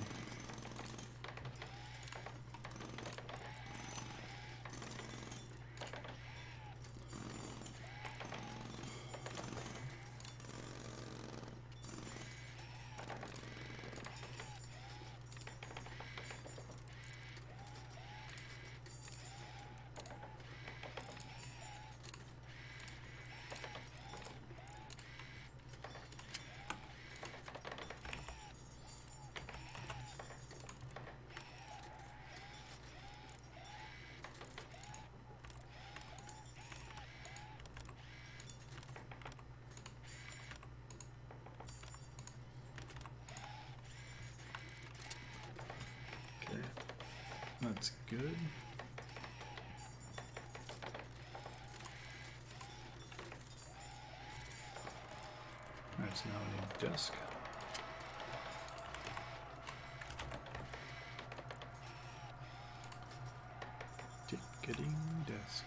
That's good. Alright, so now we need a desk. Ticketing desk.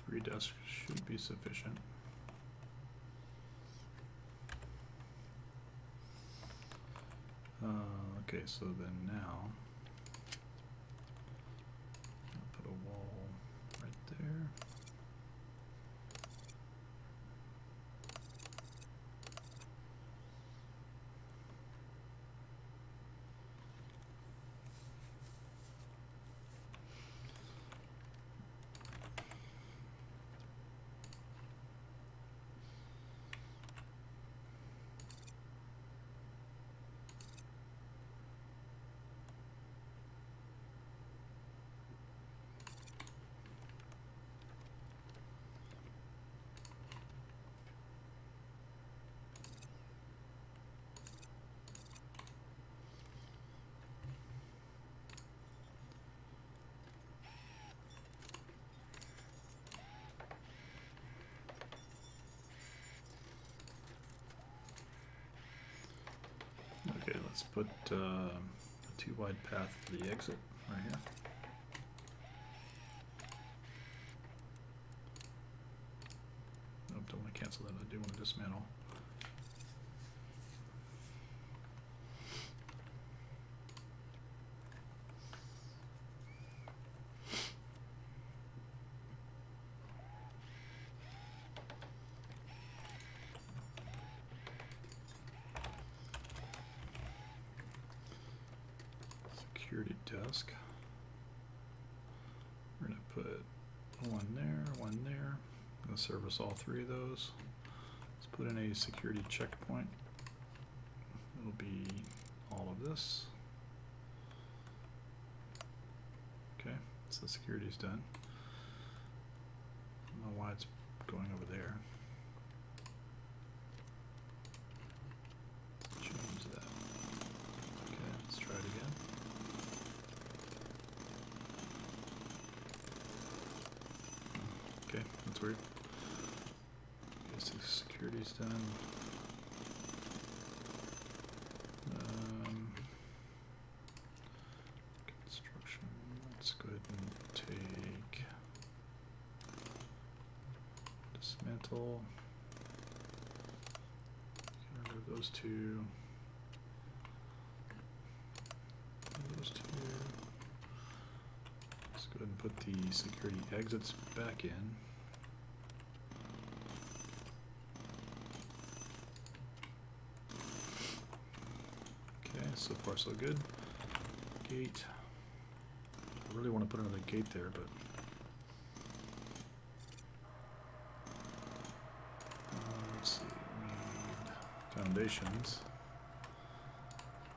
Three desks should be sufficient. Okay, so then now I'll put a wall right there. Okay, let's put a 2-wide path for the exit right here. Nope, don't want to cancel that. I do want to dismantle. Security desk. We're going to put one there, one there. I'm going to service all 3 of those. Let's put in a security checkpoint. It'll be all of this. Okay, so security's done. I don't know why it's going over there. Let's change that. Okay, let's try it again. Okay, that's weird. Guess the security's done. Construction. Let's go ahead and take dismantle. Get rid of those 2. Those 2. Let's go ahead and put the security exits back in. Okay, so far so good. Gate. I really want to put another gate there, but let's see. We need foundations.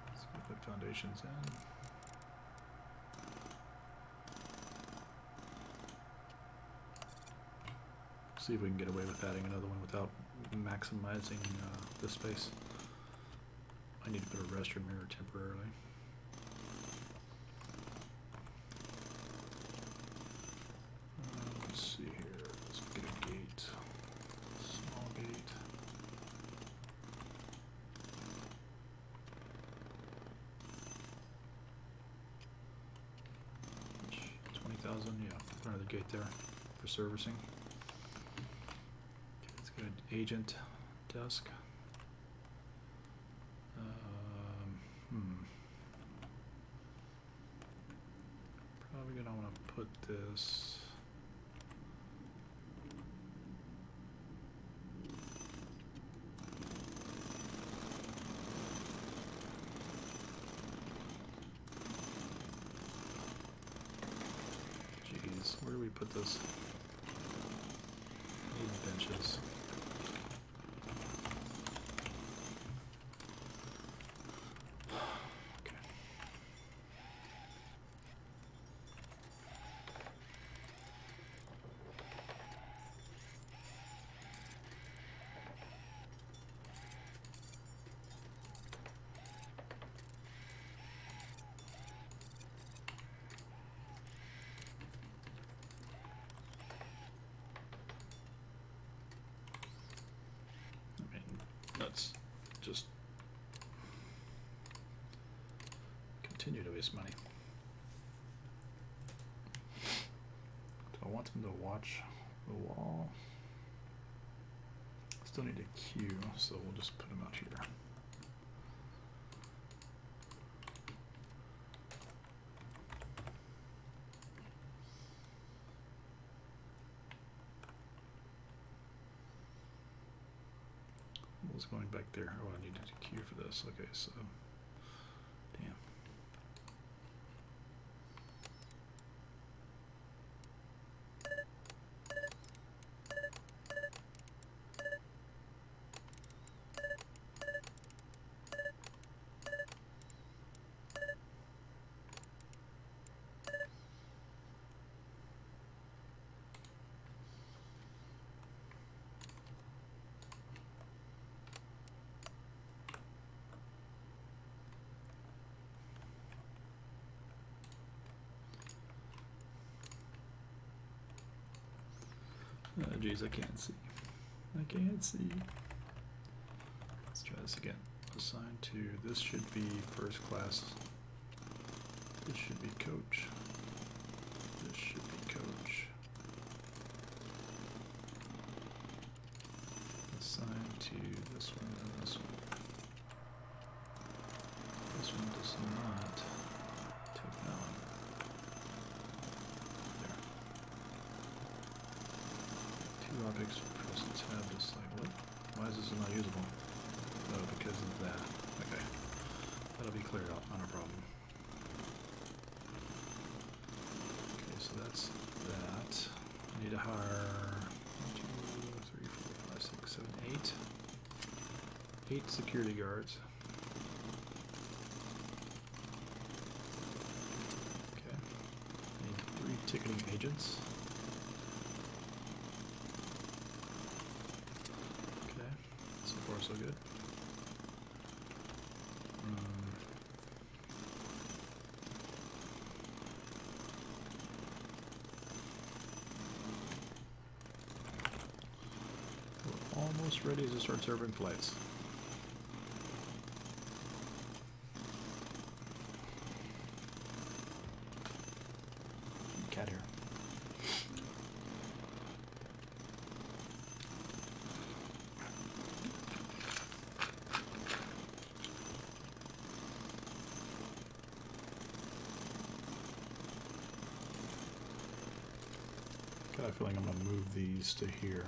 Let's go put foundations foundations in. See if we can get away with adding another one without maximizing the space. I need to put a restroom here temporarily. Let's see here. Let's get a gate. Small gate. 20,000. Yeah, put another gate there for servicing. Okay, let's get an agent desk. Probably gonna want to put this. Jeez, where do we put this? Need benches. Let's just continue to waste money. Do I want them to watch the wall? Still need a queue, so we'll just put them out here. What's going back there? Oh, I needed a queue for this. Okay, so damn. Geez, I can't see. I can't see. Let's try this again. Assigned to, this should be first class. This should be coach. This should be coach. Assigned to this one and this one. This one does not take that one. Objects, press tab to select. What? Why is this not usable? Oh, because of that. Okay. That'll be cleared out, not a problem. Okay, so that's that. I need to hire 1, 2, 3, 4, 5, 6, 7, 8. 8 security guards. Okay. I need 3 ticketing agents. So good. We're almost ready to start serving flights. Cat here. I have a feeling I'm going to move these to here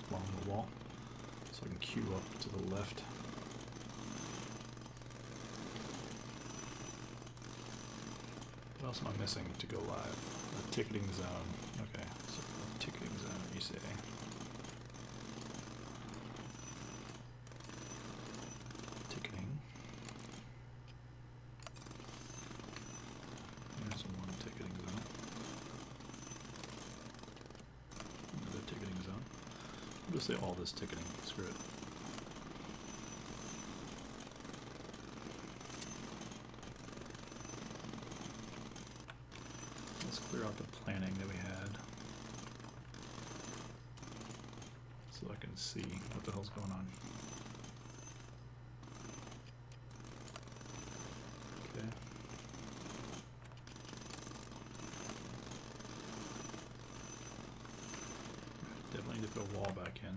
along the wall so I can queue up to the left. What else am I missing to go live? A ticketing zone. Okay, so ticketing zone, you say. Ticketing. We'll just say all this ticketing. Screw it. Let's clear out the planning that we had, so I can see what the hell's going on. Okay. Definitely need to put a wall back in.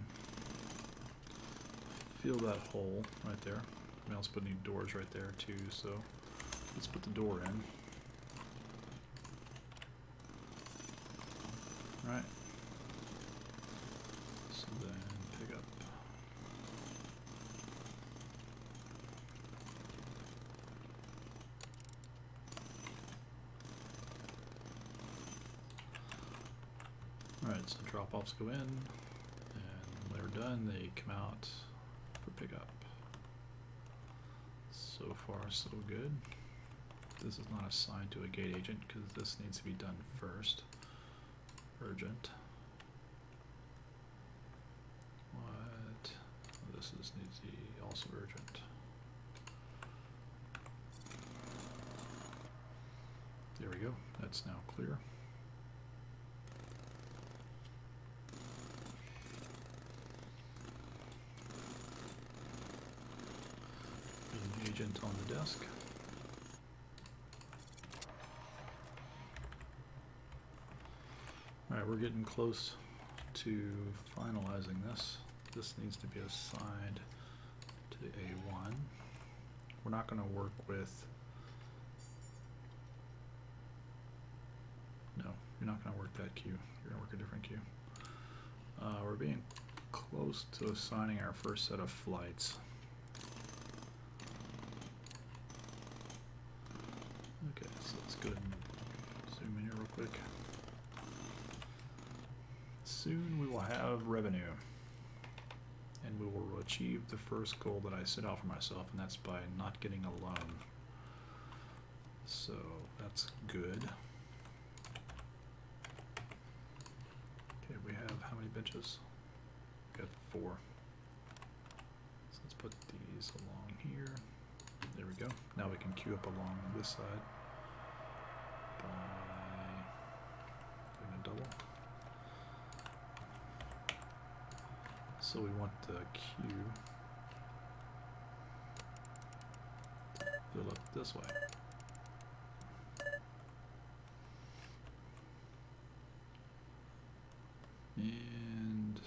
Feel that hole right there. I also put any doors right there too, so let's put the door in. Alright. So then pick up. Alright, so drop-offs go in, and when they're done, they come out for pickup. So far, so good. This is not assigned to a gate agent because this needs to be done first. Urgent. What? Oh, this needs to be also urgent. There we go. That's now clear. An agent on the desk. Alright, we're getting close to finalizing this. This needs to be assigned to A1. We're not going to work with... No, you're not going to work that queue. You're going to work a different queue. We're being close to assigning our first set of flights. Okay, so let's go ahead and zoom in here real quick. Soon we will have revenue, and we will achieve the first goal that I set out for myself, and that's by not getting a loan. So that's good. Okay, we have how many benches? We got 4. So let's put these along here. There we go. Now we can queue up along this side by doing a double. So we want the queue to fill up this way. And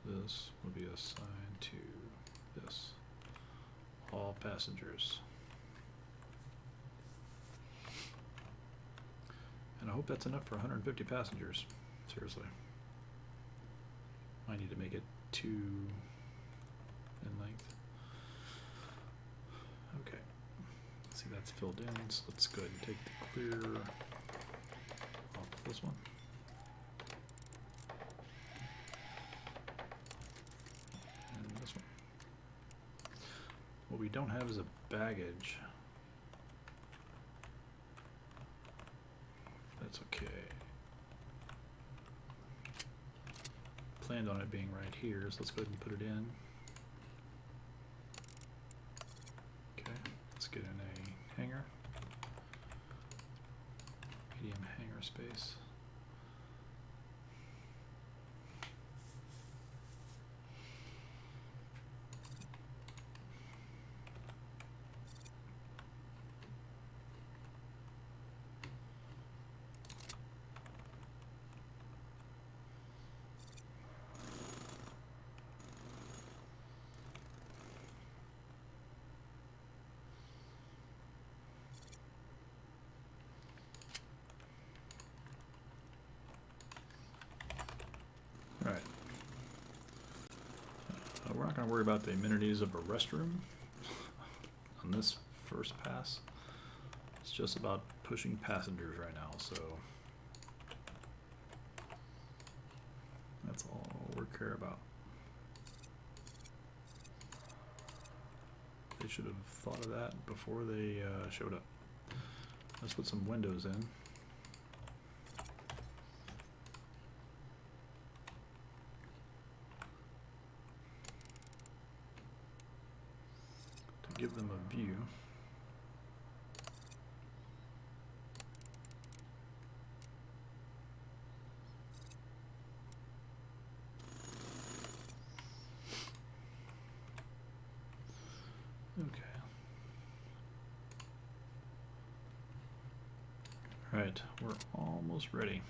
this will be assigned to this. All passengers. And I hope that's enough for 150 passengers. Seriously. I need to make it 2 in length. Okay. See, that's filled in, so let's go ahead and take the clear off this one. And this one. What we don't have is a baggage. That's okay. Planned on it being right here, so let's go ahead and put it in. Okay, let's get in a hangar. Medium hangar space. Alright. We're not going to worry about the amenities of a restroom on this first pass. It's just about pushing passengers right now, so that's all we care about. They should have thought of that before they showed up. Let's put some windows in. give them a view. Okay. All right, we're almost ready.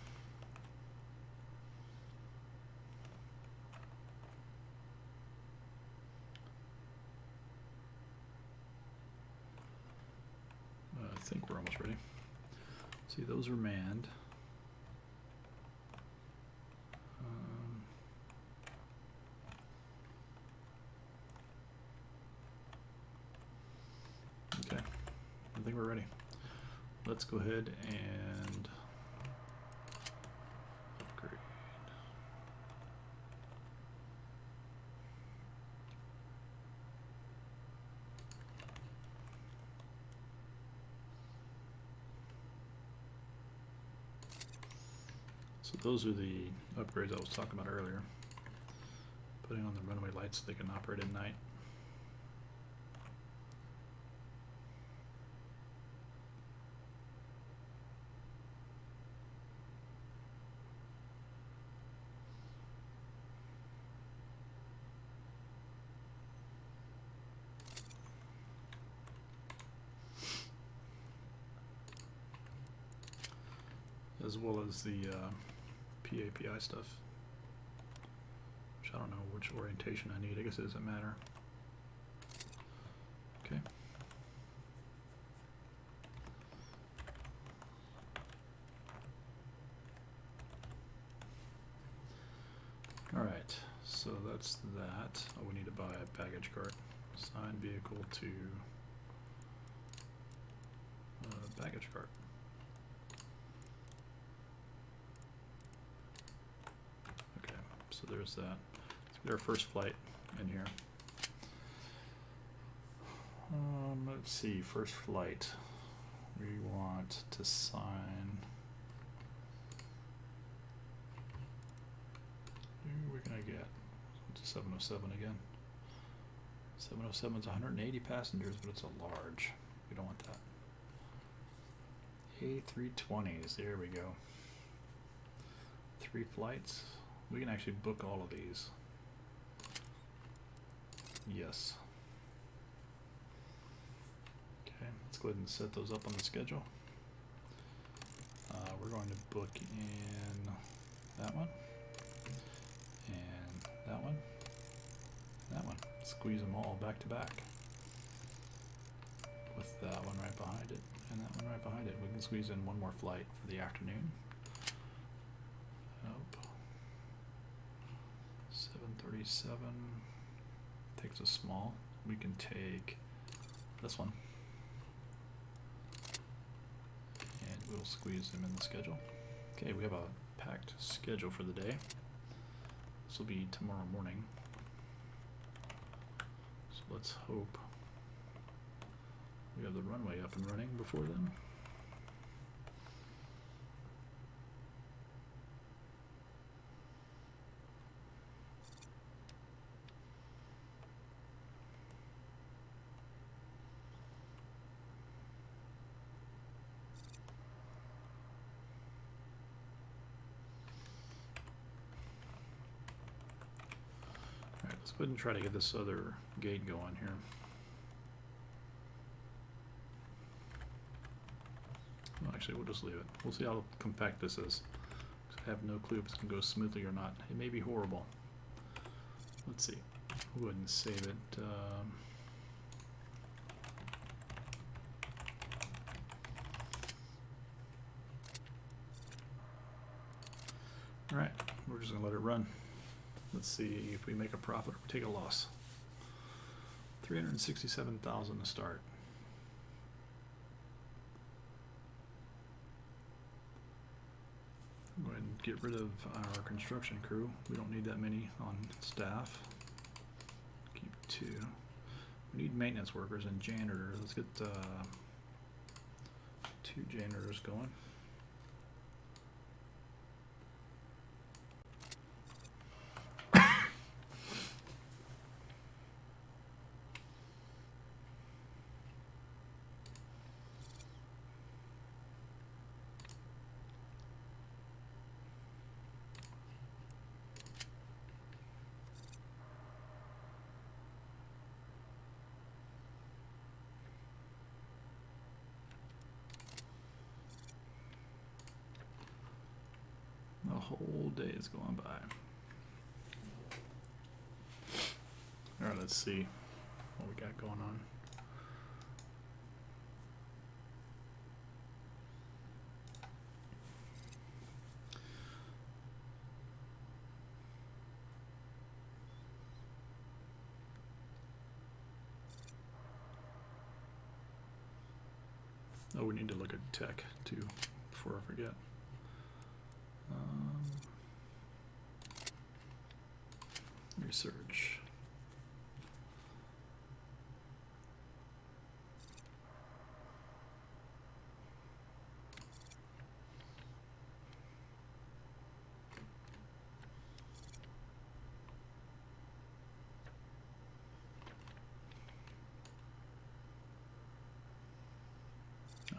I think we're almost ready. See, those are manned. Okay, I think we're ready. Let's go ahead and upgrade. So those are the upgrades I was talking about earlier. Putting on the runway lights so they can operate at night. As well as the PAPI stuff, which I don't know which orientation I need. I guess it doesn't matter. Okay. All right, so that's that. Oh, we need to buy a baggage cart. Assign vehicle to baggage cart. So there's that. Let's get our first flight in here. Let's see, first flight. We want to sign. Who are we gonna get? It's a 707 again. 707 is 180 passengers, but it's a large. We don't want that. A320s, there we go. 3 flights. We can actually book all of these. Yes. Okay, let's go ahead and set those up on the schedule. We're going to book in that one, and that one, and that one. Squeeze them all back to back. With that one right behind it, and that one right behind it. We can squeeze in one more flight for the afternoon. Nope. 737 takes a small. We can take this one and we'll squeeze them in the schedule. Okay, we have a packed schedule for the day. This will be tomorrow morning, so let's hope we have the runway up and running before then. Let's go ahead and try to get this other gate going here. Well, actually, we'll just leave it. We'll see how compact this is. I have no clue if it's going to go smoothly or not. It may be horrible. Let's see. We'll go ahead and save it. Alright, we're just going to let it run. Let's see if we make a profit or take a loss. 367,000 to start. Go ahead and get rid of our construction crew. We don't need that many on staff. Keep 2. We need maintenance workers and janitors. Let's get 2 janitors going. whole day is going by. Alright, let's see what we got going on. Oh, we need to look at tech too before I forget. Research.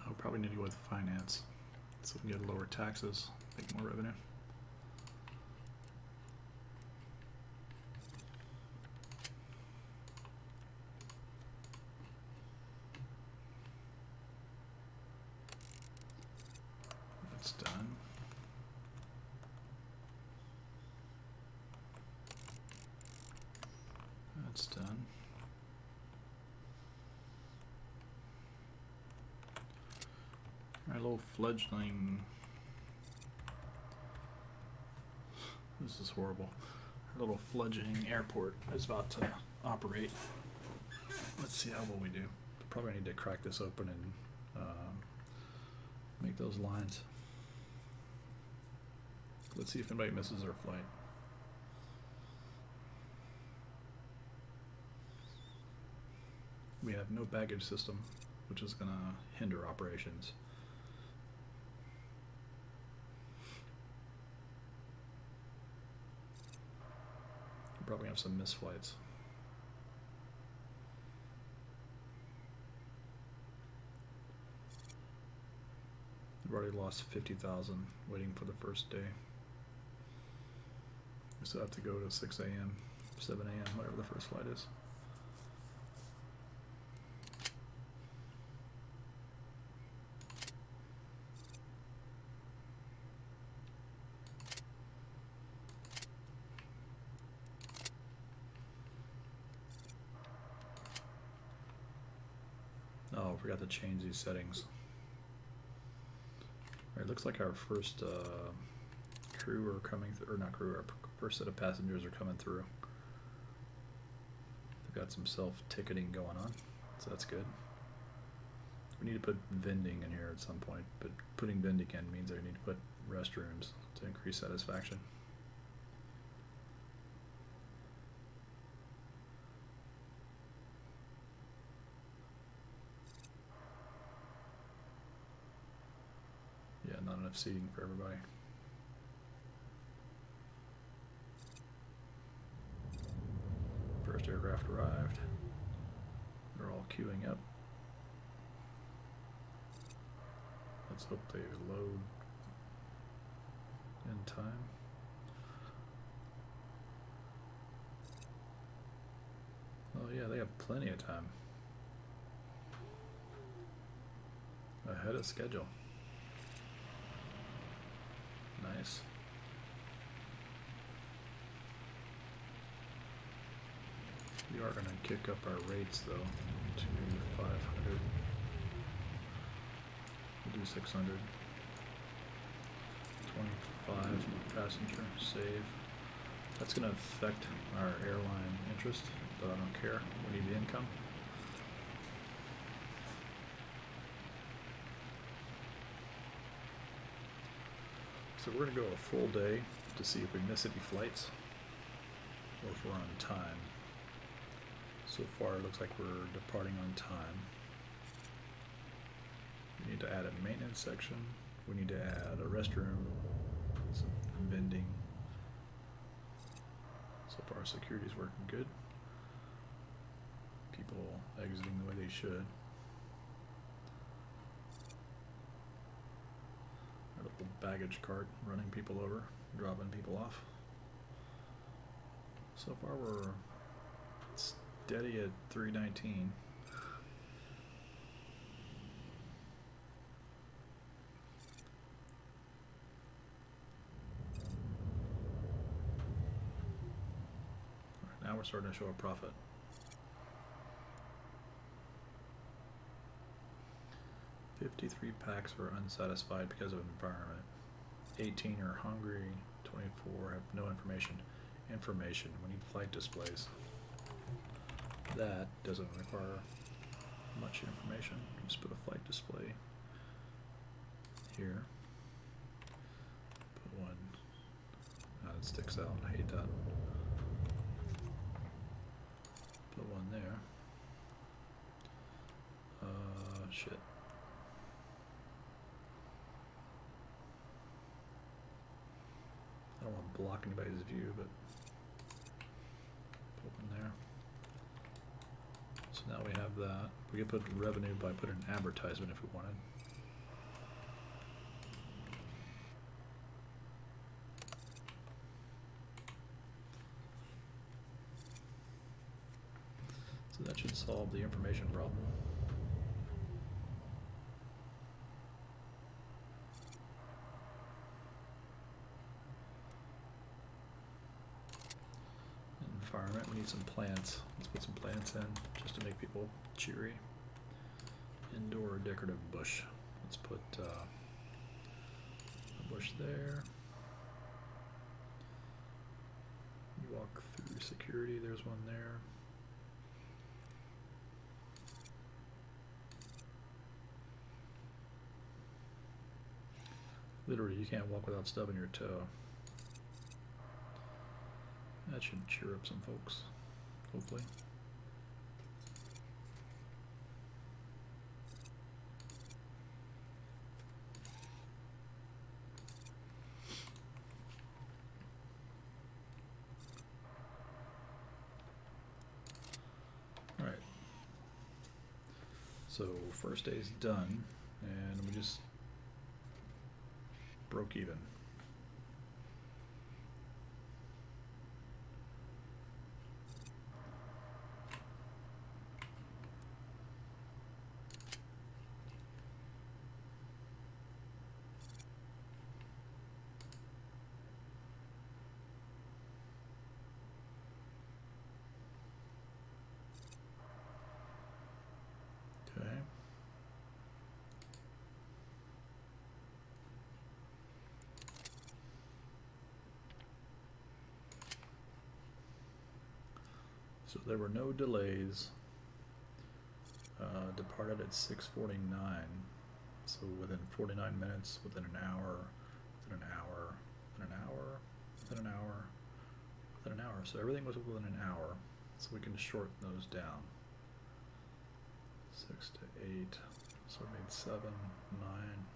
I'll probably need to go with finance so we can get lower taxes, make more revenue. That's done. That's done. Our little fledgling. This is horrible. Our little fledgling airport is about to operate. Let's see how well we do. Probably need to crack this open and make those lines. Let's see if anybody misses their flight. We have no baggage system, which is going to hinder operations. We'll probably have some missed flights. We've already lost 50,000 waiting for the first day. We still have to go to 6 a.m., 7 a.m., whatever the first flight is. Oh, I forgot to change these settings. Alright, looks like our first crew are coming through, or not crew, our first set of passengers are coming through. They've got some self-ticketing going on, so that's good. We need to put vending in here at some point, but putting vending in means I need to put restrooms to increase satisfaction. Yeah, not enough seating for everybody. First aircraft arrived. They're all queuing up. Let's hope they load in time. Oh yeah, they have plenty of time. Ahead of schedule. Nice. We are going to kick up our rates though to 500. We'll do 600. 25 passenger save. That's going to affect our airline interest, but I don't care. We need the income. So we're going to go a full day to see if we miss any flights or if we're on time. So far it looks like we're departing on time. We need to add a maintenance section. We need to add a restroom, some vending. So far security is working good. People exiting the way they should. Our little baggage cart running people over, dropping people off. So far we're steady at 319. starting to show a profit. "53 packs are unsatisfied because of environment. 18 are hungry. 24 have no information. Information. We need flight displays. That doesn't require much information. Just put a flight display here. Put one. It sticks out. I hate that. Put one there. Shit. I don't want to block anybody's view, but put one there. So now we have that. We could put revenue by putting an advertisement if we wanted. So that should solve the information problem. Environment, we need some plants. Let's put some plants in just to make people cheery. Indoor decorative bush. Let's put a bush there. You walk through security, there's one there. Literally, you can't walk without stubbing your toe. That should cheer up some folks, hopefully. All right. So first day's done, and we just broke even. Okay. So there were no delays. Departed at 6:49. So within 49 minutes, within an hour, within an hour, within an hour, within an hour, within an hour. So everything was within an hour. So we can shorten those down. 6 to 8. So we made 7, 9,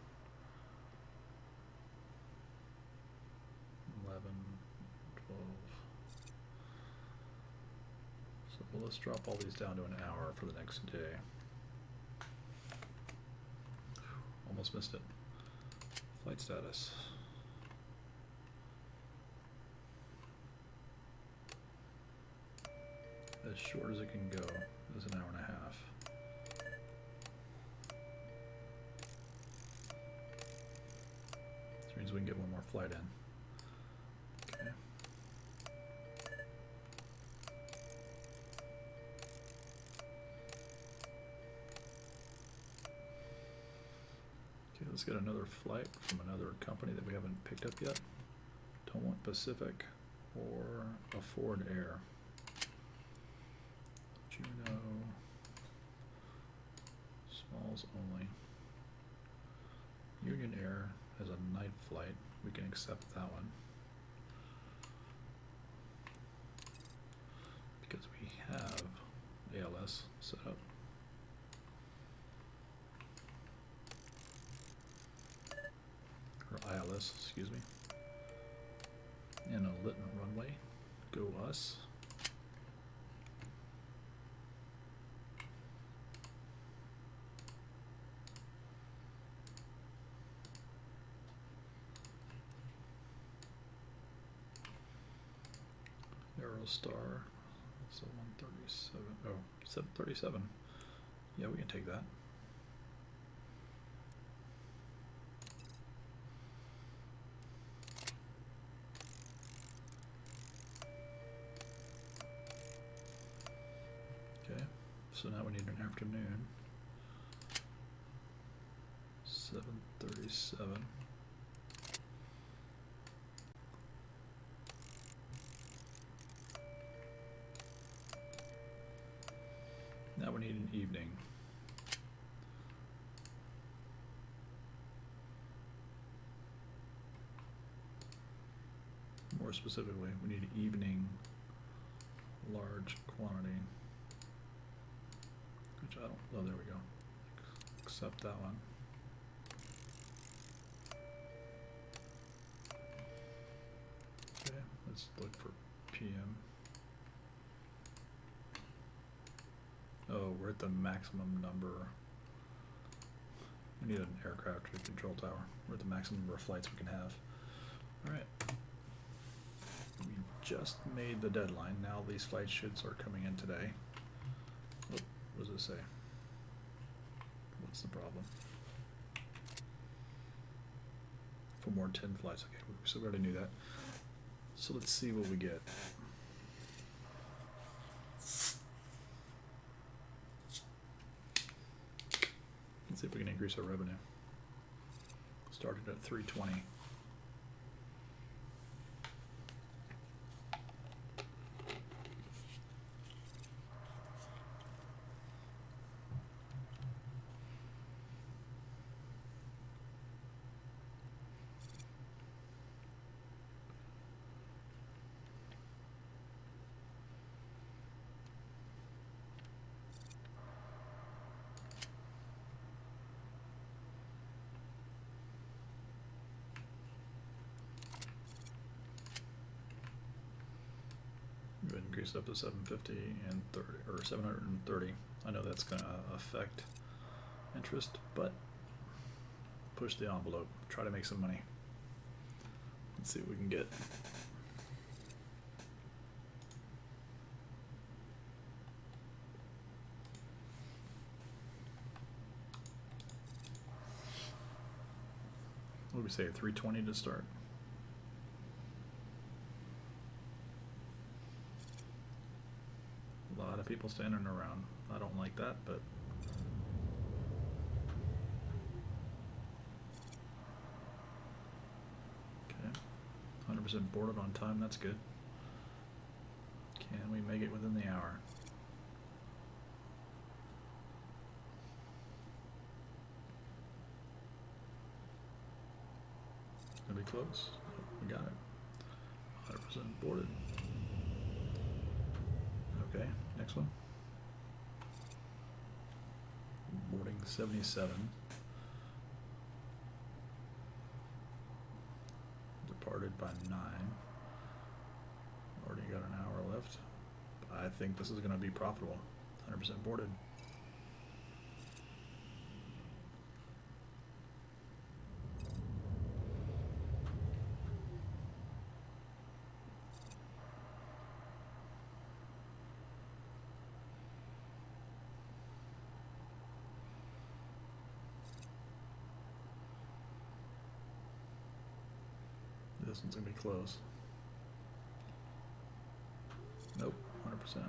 11, 12. So well, let's drop all these down to an hour for the next day. Almost missed it. Flight status. As short as it can go is an hour and a half. Which means we can get one more flight in. Okay. Okay, let's get another flight from another company that we haven't picked up yet. Don't want Pacific or a Ford Air. Juno. Smalls only. Union Air has a night flight. We can accept that one. Because we have ALS set up. Or ILS, excuse me. And a Lytton runway. Go us. Aerostar, so 137, oh, 737. Yeah, we can take that. So now we need an afternoon. 7:37. Now we need an evening. More specifically, we need evening large quantity. Which I don't, oh, there we go. Accept that one. Okay, let's look for PM. Oh, we're at the maximum number. We need an aircraft control tower. We're at the maximum number of flights we can have. Alright. We just made the deadline. Now these flights should start coming in today. Oh, what does it say? What's the problem? For more 10 flights. Okay, so we already knew that. So let's see what we get. Let's see if we can increase our revenue. Started at 320. Increase up to 750 and 30 or 730. I know that's going to affect interest, but push the envelope. Try to make some money. Let's see what we can get. What do we say? 320 to start. A lot of people standing around. I don't like that, but okay. 100% boarded on time, that's good. Can we make it within the hour? Gonna be close. Oh, we got it. 100% boarded. Okay, next one. Boarding 77. Departed by 9. Already got an hour left. I think this is going to be profitable. 100% boarded. This one's going to be close. Nope, 100%.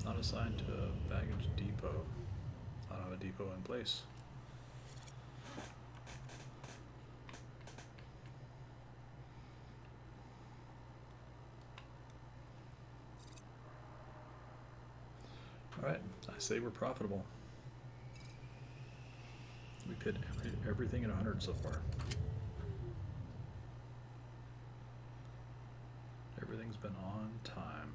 Not assigned to a baggage depot. I don't have a depot in place. Alright, I say we're profitable. We've hit everything at 100 so far. Everything's been on time.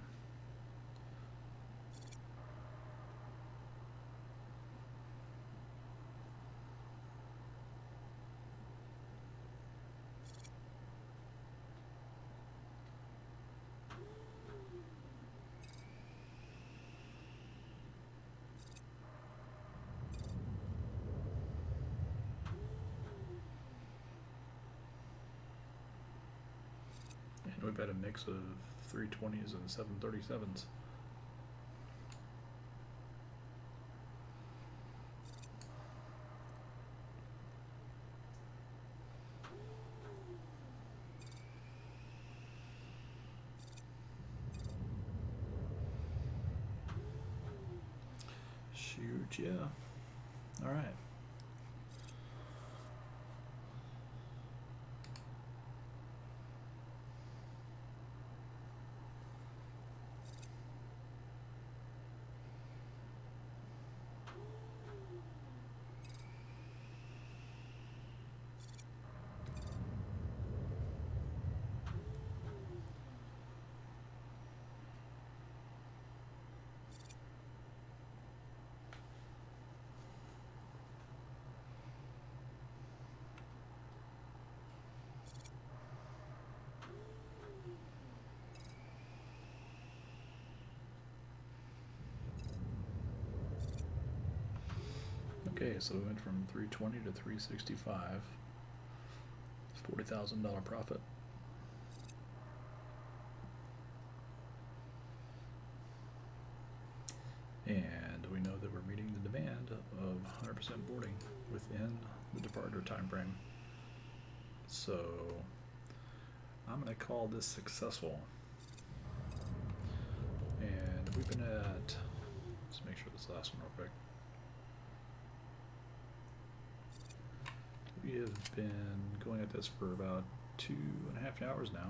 And we've had a mix of 320s and 737s. Shoot, yeah. All right. Okay, so we went from 320 to 365. $40,000 profit. And we know that we're meeting the demand of 100% boarding within the departure time frame. So I'm going to call this successful. And we've been at, let's make sure this last one real quick. We have been going at this for about 2.5 hours now.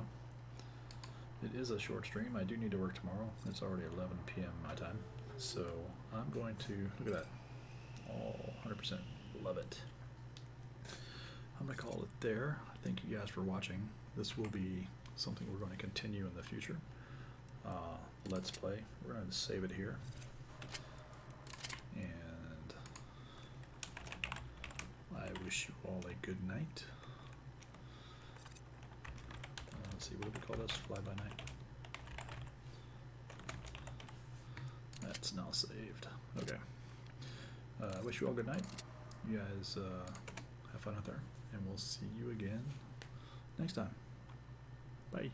It is a short stream. I do need to work tomorrow. It's already 11 p.m. my time. So I'm going to, look at that, all 100%, love it. I'm going to call it there. Thank you guys for watching. This will be something we're going to continue in the future. Let's play. We're going to save it here. And I wish you all a good night. Let's see, what do we call this? Fly by night. That's now saved. Okay. I wish you all good night. You guys have fun out there, and we'll see you again next time. Bye.